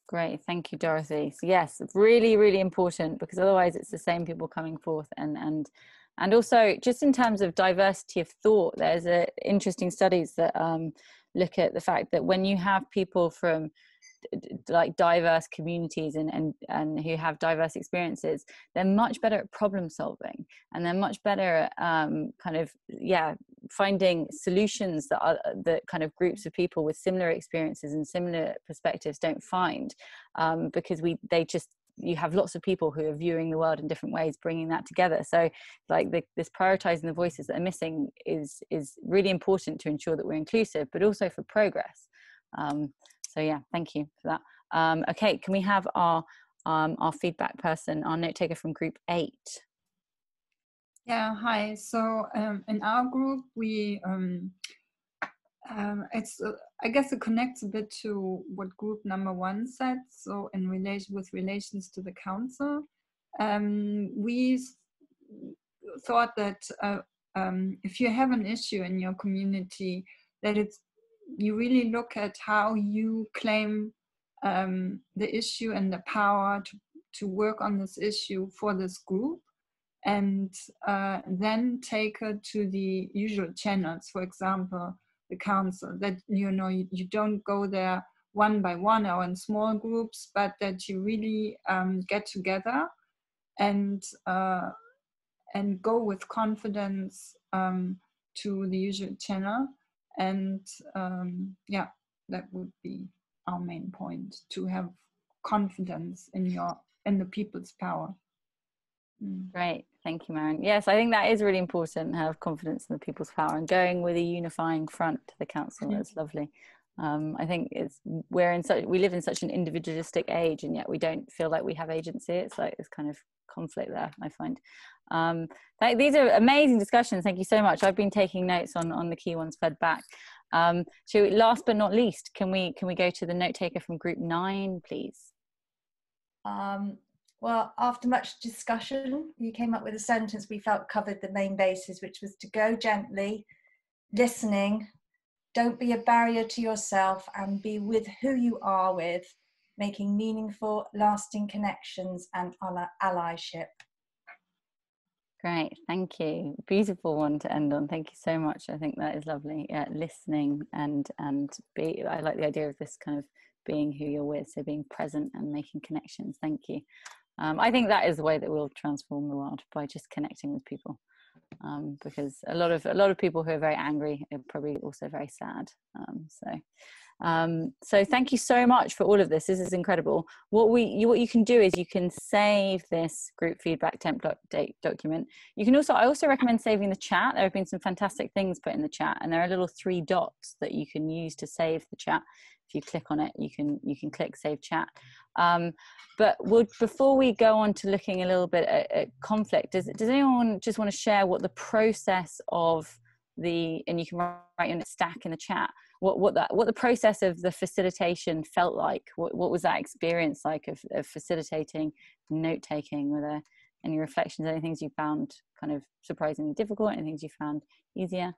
Great, thank you, Dorothy. So yes, really, really important, because otherwise it's the same people coming forth, and also just in terms of diversity of thought, there's interesting studies that look at the fact that when you have people from like diverse communities and who have diverse experiences, they're much better at problem solving, and they're much better at kind of finding solutions that kind of groups of people with similar experiences and similar perspectives don't find, because you have lots of people who are viewing the world in different ways, bringing that together. So like this prioritizing the voices that are missing is really important to ensure that we're inclusive, but also for progress. So yeah, thank you for that. Okay, can we have our feedback person, our note taker from group 8? Yeah, hi. So in our group, we I guess it connects a bit to what group number 1 said. So in relations to the council, we thought that if you have an issue in your community, that you really look at how you claim the issue and the power to work on this issue for this group, and then take it to the usual channels, for example, the council, that you don't go there one by one or in small groups, but that you really get together and go with confidence to the usual channel. And that would be our main point, to have confidence in the people's power. Great, Thank you, Marion. Yes, I think that is really important, have confidence in the people's power and going with a unifying front to the council. It's lovely. I think we live in such an individualistic age, and yet we don't feel like we have agency. It's like this kind of conflict there, I find. These are amazing discussions. Thank you so much. I've been taking notes on the key ones fed back. So last but not least, can we go to the note taker from group 9, please? Well, after much discussion, you came up with a sentence we felt covered the main bases, which was to go gently, listening, don't be a barrier to yourself, and be with who you are with, making meaningful, lasting connections and allyship. Great, thank you. Beautiful one to end on. Thank you so much. I think that is lovely. Yeah, listening and I like the idea of this kind of being who you're with, so being present and making connections. Thank you. I think that is the way that we'll transform the world, by just connecting with people, because a lot of people who are very angry are probably also very sad. So thank you so much for all of this. This is incredible. What you can do is you can save this group feedback template document. You can I also recommend saving the chat. There have been some fantastic things put in the chat, and there are little 3 dots that you can use to save the chat. If you click on it, you can click save chat. But before we go on to looking a little bit at conflict, does anyone just want to share what the process of and you can write your stack in the chat, what the process of the facilitation felt like? What was that experience like of facilitating, note taking? Were there any reflections, any things you found kind of surprisingly difficult, any things you found easier?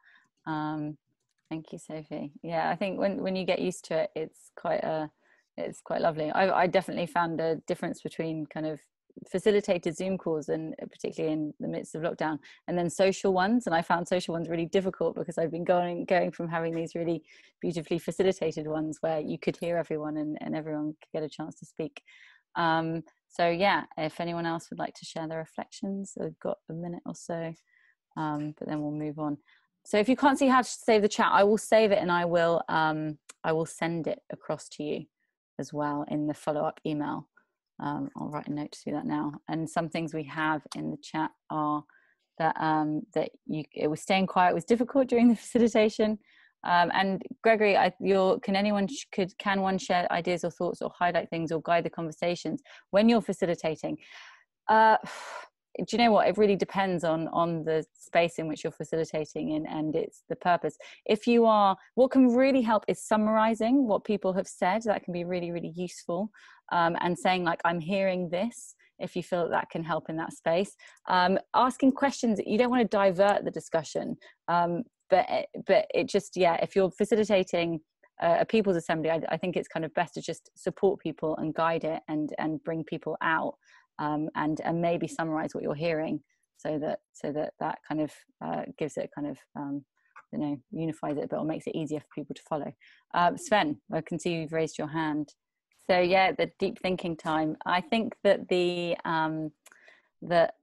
Thank you, Sophie. Yeah, I think when you get used to it, it's quite lovely. I definitely found a difference between kind of facilitated Zoom calls, and particularly in the midst of lockdown, and then social ones. And I found social ones really difficult because I've been going from having these really beautifully facilitated ones where you could hear everyone and everyone could get a chance to speak. So yeah, if anyone else would like to share their reflections, I've got a minute or so, but then we'll move on. So if you can't see how to save the chat, I will save it, and I will send it across to you as well in the follow-up email. I'll write a note to do that now. And some things we have in the chat are that it was staying quiet was difficult during the facilitation. And Gregory, can one share ideas or thoughts or highlight things or guide the conversations when you're facilitating? Do you know what? It really depends on the space in which you're facilitating in, and it's the purpose. What can really help is summarizing what people have said. That can be really, really useful. And saying like, I'm hearing this, if you feel that can help in that space. Asking questions, you don't want to divert the discussion. But it just, yeah, if you're facilitating a people's assembly, I think it's kind of best to just support people and guide it and bring people out. And maybe summarize what you're hearing, so that kind of gives it kind of unifies it a bit or makes it easier for people to follow. Sven, I can see you've raised your hand. So yeah, the deep thinking time. I think that that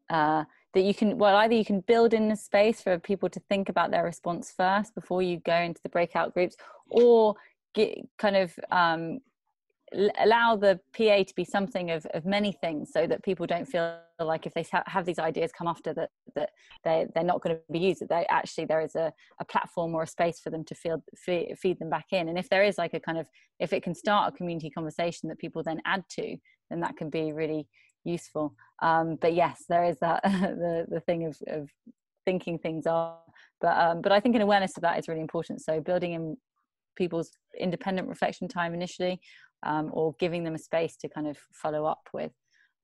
you can, either you can build in the space for people to think about their response first before you go into the breakout groups, or allow the PA to be something of many things, so that people don't feel like if they have these ideas come after that they're not going to be used, that there is a platform or a space for them to feed them back in. And if there is like a kind of, if it can start a community conversation that people then add to, then that can be really useful. But yes, there is that the thing of thinking things are, but I think an awareness of that is really important. So building in people's independent reflection time initially, or giving them a space to kind of follow up with.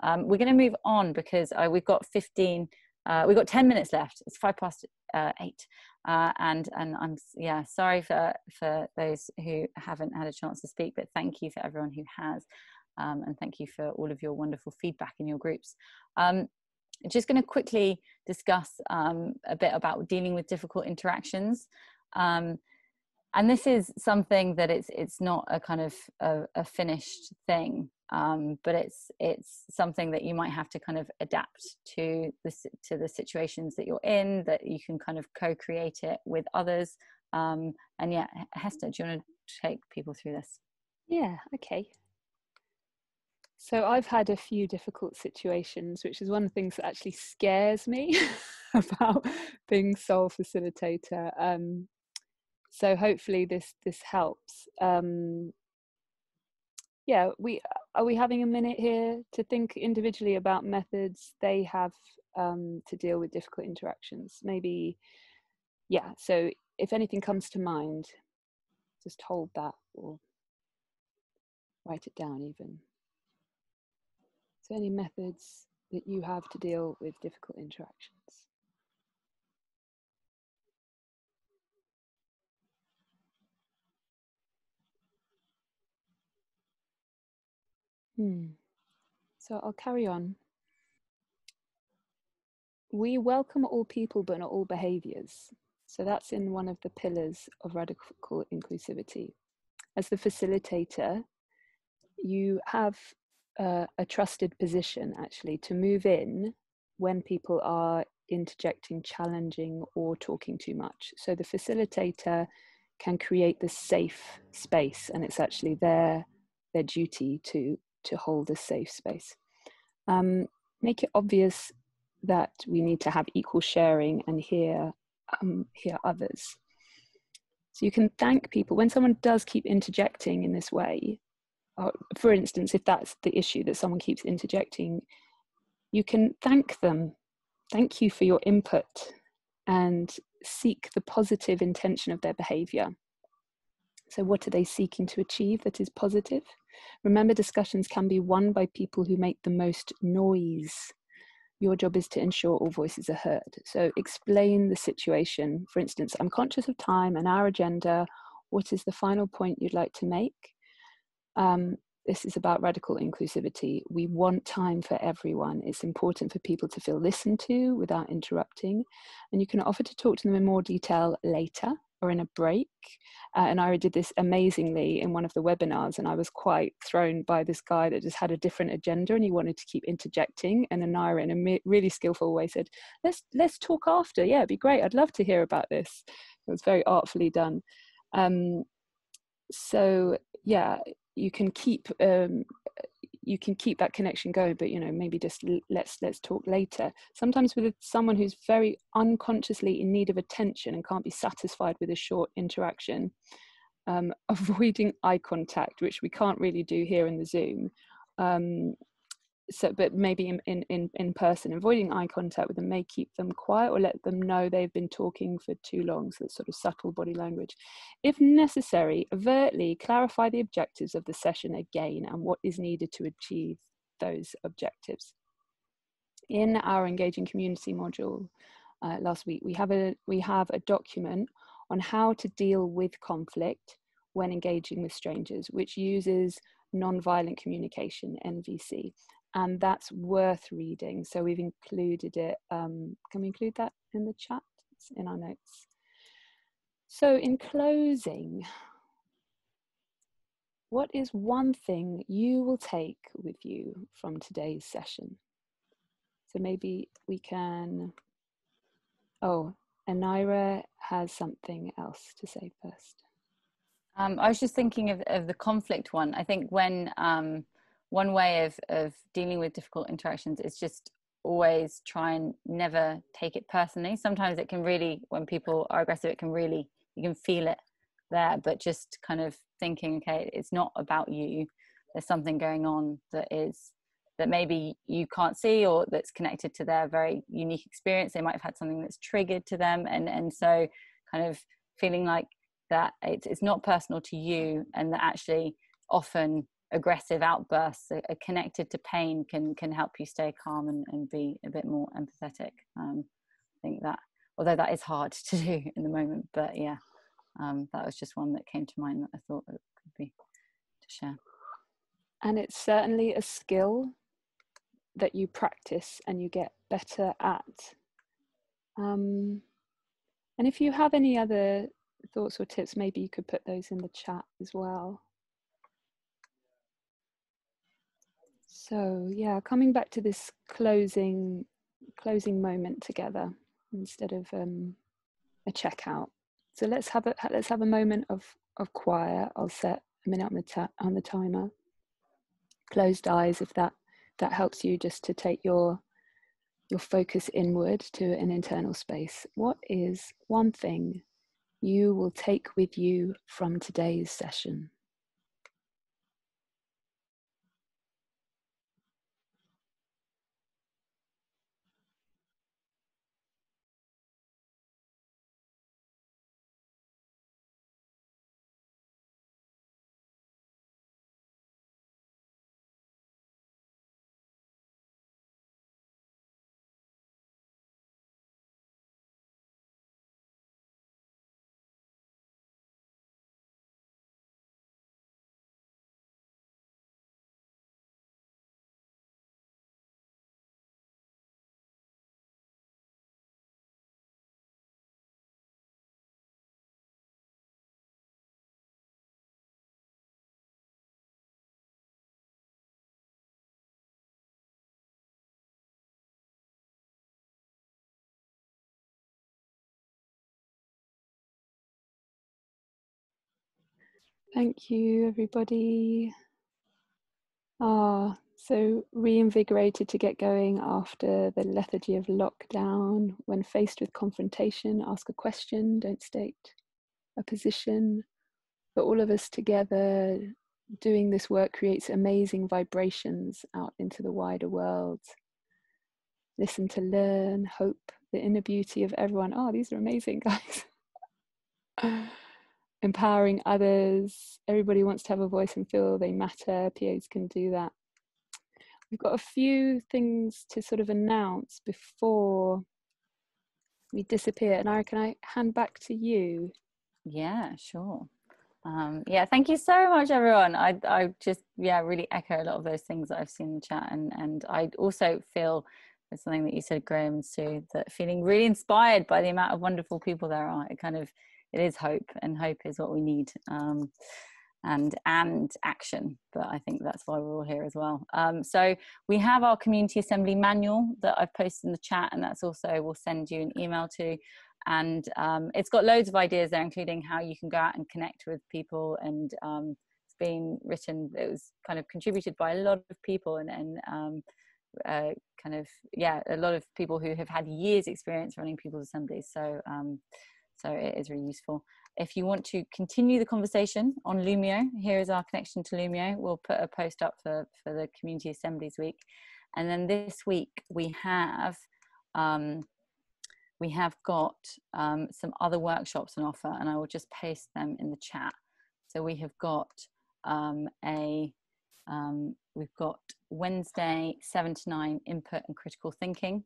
We're going to move on because we've got 10 minutes left. It's 8:05, and I'm sorry for those who haven't had a chance to speak, but thank you for everyone who has, and thank you for all of your wonderful feedback in your groups. Just going to quickly discuss a bit about dealing with difficult interactions. And this is something that it's not a kind of a finished thing, but it's something that you might have to kind of adapt to the situations that you're in, that you can kind of co-create it with others. And yeah, Hester, do you want to take people through this? Yeah, okay. So I've had a few difficult situations, which is one of the things that actually scares me about being sole facilitator. So hopefully this helps. Yeah, are we having a minute here to think individually about methods they have to deal with difficult interactions? Maybe, yeah. So if anything comes to mind, just hold that or write it down even. So any methods that you have to deal with difficult interactions? So I'll carry on. We welcome all people, but not all behaviors. So that's in one of the pillars of radical inclusivity. As the facilitator, you have a trusted position actually to move in when people are interjecting, challenging, or talking too much. So the facilitator can create the safe space, and it's actually their duty to hold a safe space. Make it obvious that we need to have equal sharing and hear others. So you can thank people when someone does keep interjecting in this way. For instance, if that's the issue, that someone keeps interjecting, you can thank them. Thank you for your input, and seek the positive intention of their behavior. So what are they seeking to achieve that is positive? Remember, discussions can be won by people who make the most noise. Your job is to ensure all voices are heard. So explain the situation. For instance, I'm conscious of time and our agenda. What is the final point you'd like to make? This is about radical inclusivity. We want time for everyone. It's important for people to feel listened to without interrupting. And you can offer to talk to them in more detail later or in a break. And Ira did this amazingly in one of the webinars, and I was quite thrown by this guy that just had a different agenda and he wanted to keep interjecting. And then Ira, in a really skillful way, said, let's talk after. Yeah, it'd be great. I'd love to hear about this. It was very artfully done. So yeah, you can keep that connection going, but maybe just let's talk later. Sometimes with someone who's very unconsciously in need of attention and can't be satisfied with a short interaction, avoiding eye contact, which we can't really do here in the Zoom. But maybe in person, avoiding eye contact with them may keep them quiet or let them know they've been talking for too long. So it's sort of subtle body language. If necessary, overtly clarify the objectives of the session again and what is needed to achieve those objectives. In our Engaging Community module last week, we have a document on how to deal with conflict when engaging with strangers, which uses nonviolent communication, NVC. And that's worth reading. So we've included it. Can we include that in the chat? It's in our notes. So in closing, what is one thing you will take with you from today's session? So maybe we can, Anira has something else to say first. I was just thinking of the conflict one. I think when one way of dealing with difficult interactions is just always try and never take it personally. Sometimes it can really, when people are aggressive, you can feel it there, but just kind of thinking, okay, it's not about you. There's something going on that maybe you can't see, or that's connected to their very unique experience. They might have had something that's triggered to them. And so kind of feeling like that it's not personal to you, and that actually often aggressive outbursts are connected to pain can help you stay calm and be a bit more empathetic. I think that, although that is hard to do in the moment, but yeah, that was just one that came to mind that I thought it could be to share. And it's certainly a skill that you practice and you get better at. And if you have any other thoughts or tips, maybe you could put those in the chat as well. So yeah, coming back to this closing moment together instead of a checkout. So let's have a moment of quiet. I'll set a minute on the timer. closed eyes, if that helps you, just to take your focus inward to an internal space. What is one thing you will take with you from today's session? Thank you, everybody. So reinvigorated to get going after the lethargy of lockdown. When faced with confrontation, ask a question, don't state a position. But all of us together doing this work creates amazing vibrations out into the wider world. Listen to learn, hope, the inner beauty of everyone. Oh, these are amazing, guys. Empowering others. Everybody wants to have a voice and feel they matter. PAs can do that. We've got a few things to sort of announce before we disappear. And Ira, can I hand back to you? Yeah, sure. Yeah, thank you so much, everyone. I just, yeah, really echo a lot of those things that I've seen in the chat. And I also feel, there's something that you said, Graham and Sue, that feeling really inspired by the amount of wonderful people there are. It is hope, and hope is what we need. And action, but I think that's why we're all here as well. So we have our community assembly manual that I've posted in the chat, and that's also, we'll send you an email to, and it's got loads of ideas there, including how you can go out and connect with people, and it's been written, it was kind of contributed by a lot of people, and kind of, yeah, a lot of people who have had years experience running people's assemblies, so it is really useful. If you want to continue the conversation on Lumio, here is our connection to Lumio. We'll put a post up for the Community Assemblies Week. And then this week we have got some other workshops on offer, and I will just paste them in the chat. So we have got we've got Wednesday 7 to 9 input and critical thinking.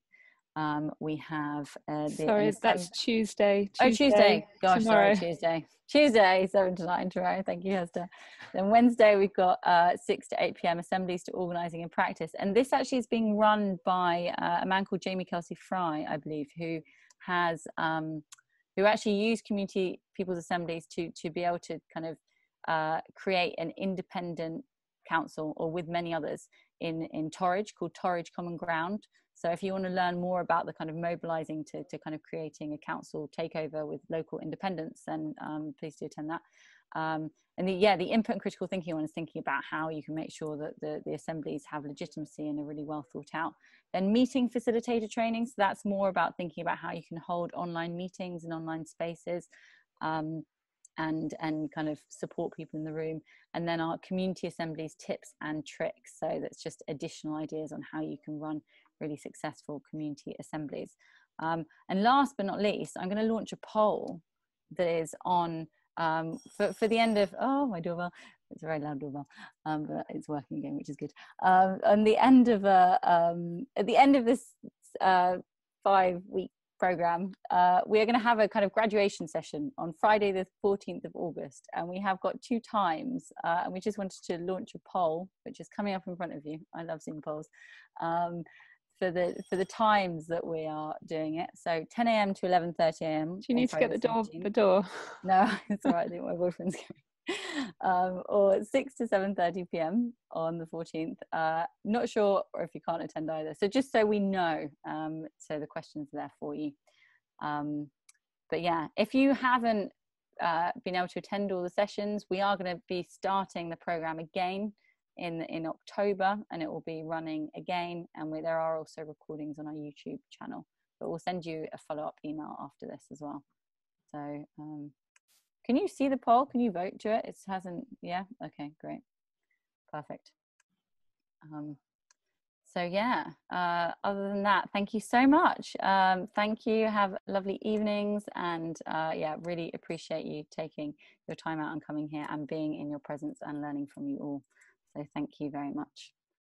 We have sorry, that's Tuesday. Oh, Tuesday. Gosh, tomorrow. Sorry, Tuesday 7 to 9 tomorrow. Thank you, Hester. Then Wednesday we've got 6 to 8 p.m. assemblies to organising and practice, and this actually is being run by a man called Jamie Kelsey Fry, I believe, who has who actually used community people's assemblies to be able to kind of create an independent council, or with many others, in Torridge, called Torridge Common Ground. So if you want to learn more about the kind of mobilizing to kind of creating a council takeover with local independence, then please do attend that. And the input and critical thinking one is thinking about how you can make sure that the assemblies have legitimacy and are really well thought out. Then meeting facilitator training, so that's more about thinking about how you can hold online meetings and online spaces, and kind of support people in the room. And then our community assemblies tips and tricks, so that's just additional ideas on how you can run really successful community assemblies. And last but not least, I'm going to launch a poll that is on for the end of, oh, my doorbell, it's a very loud doorbell, but it's working again, which is good. On the end of at the end of this 5-week program, we are going to have a kind of graduation session on Friday the 14th of August, and we have got 2 times, and we just wanted to launch a poll, which is coming up in front of you. I love seeing polls. For the times that we are doing it, so 10 a.m. to 11:30 a.m. Do you need to get the door? No, it's all right. I think my boyfriend's going. Or 6 to 7:30 p.m. on the 14th. Not sure, or if you can't attend either. So just so we know, so the questions are there for you. But yeah, if you haven't been able to attend all the sessions, we are going to be starting the program again in October, and it will be running again, and there are also recordings on our YouTube channel, but we'll send you a follow-up email after this as well. So can you see the poll? Can you vote to it? It hasn't, yeah, okay, great, perfect. So yeah, other than that, thank you so much. Thank you, have lovely evenings, and yeah, really appreciate you taking your time out and coming here and being in your presence and learning from you all. So thank you very much.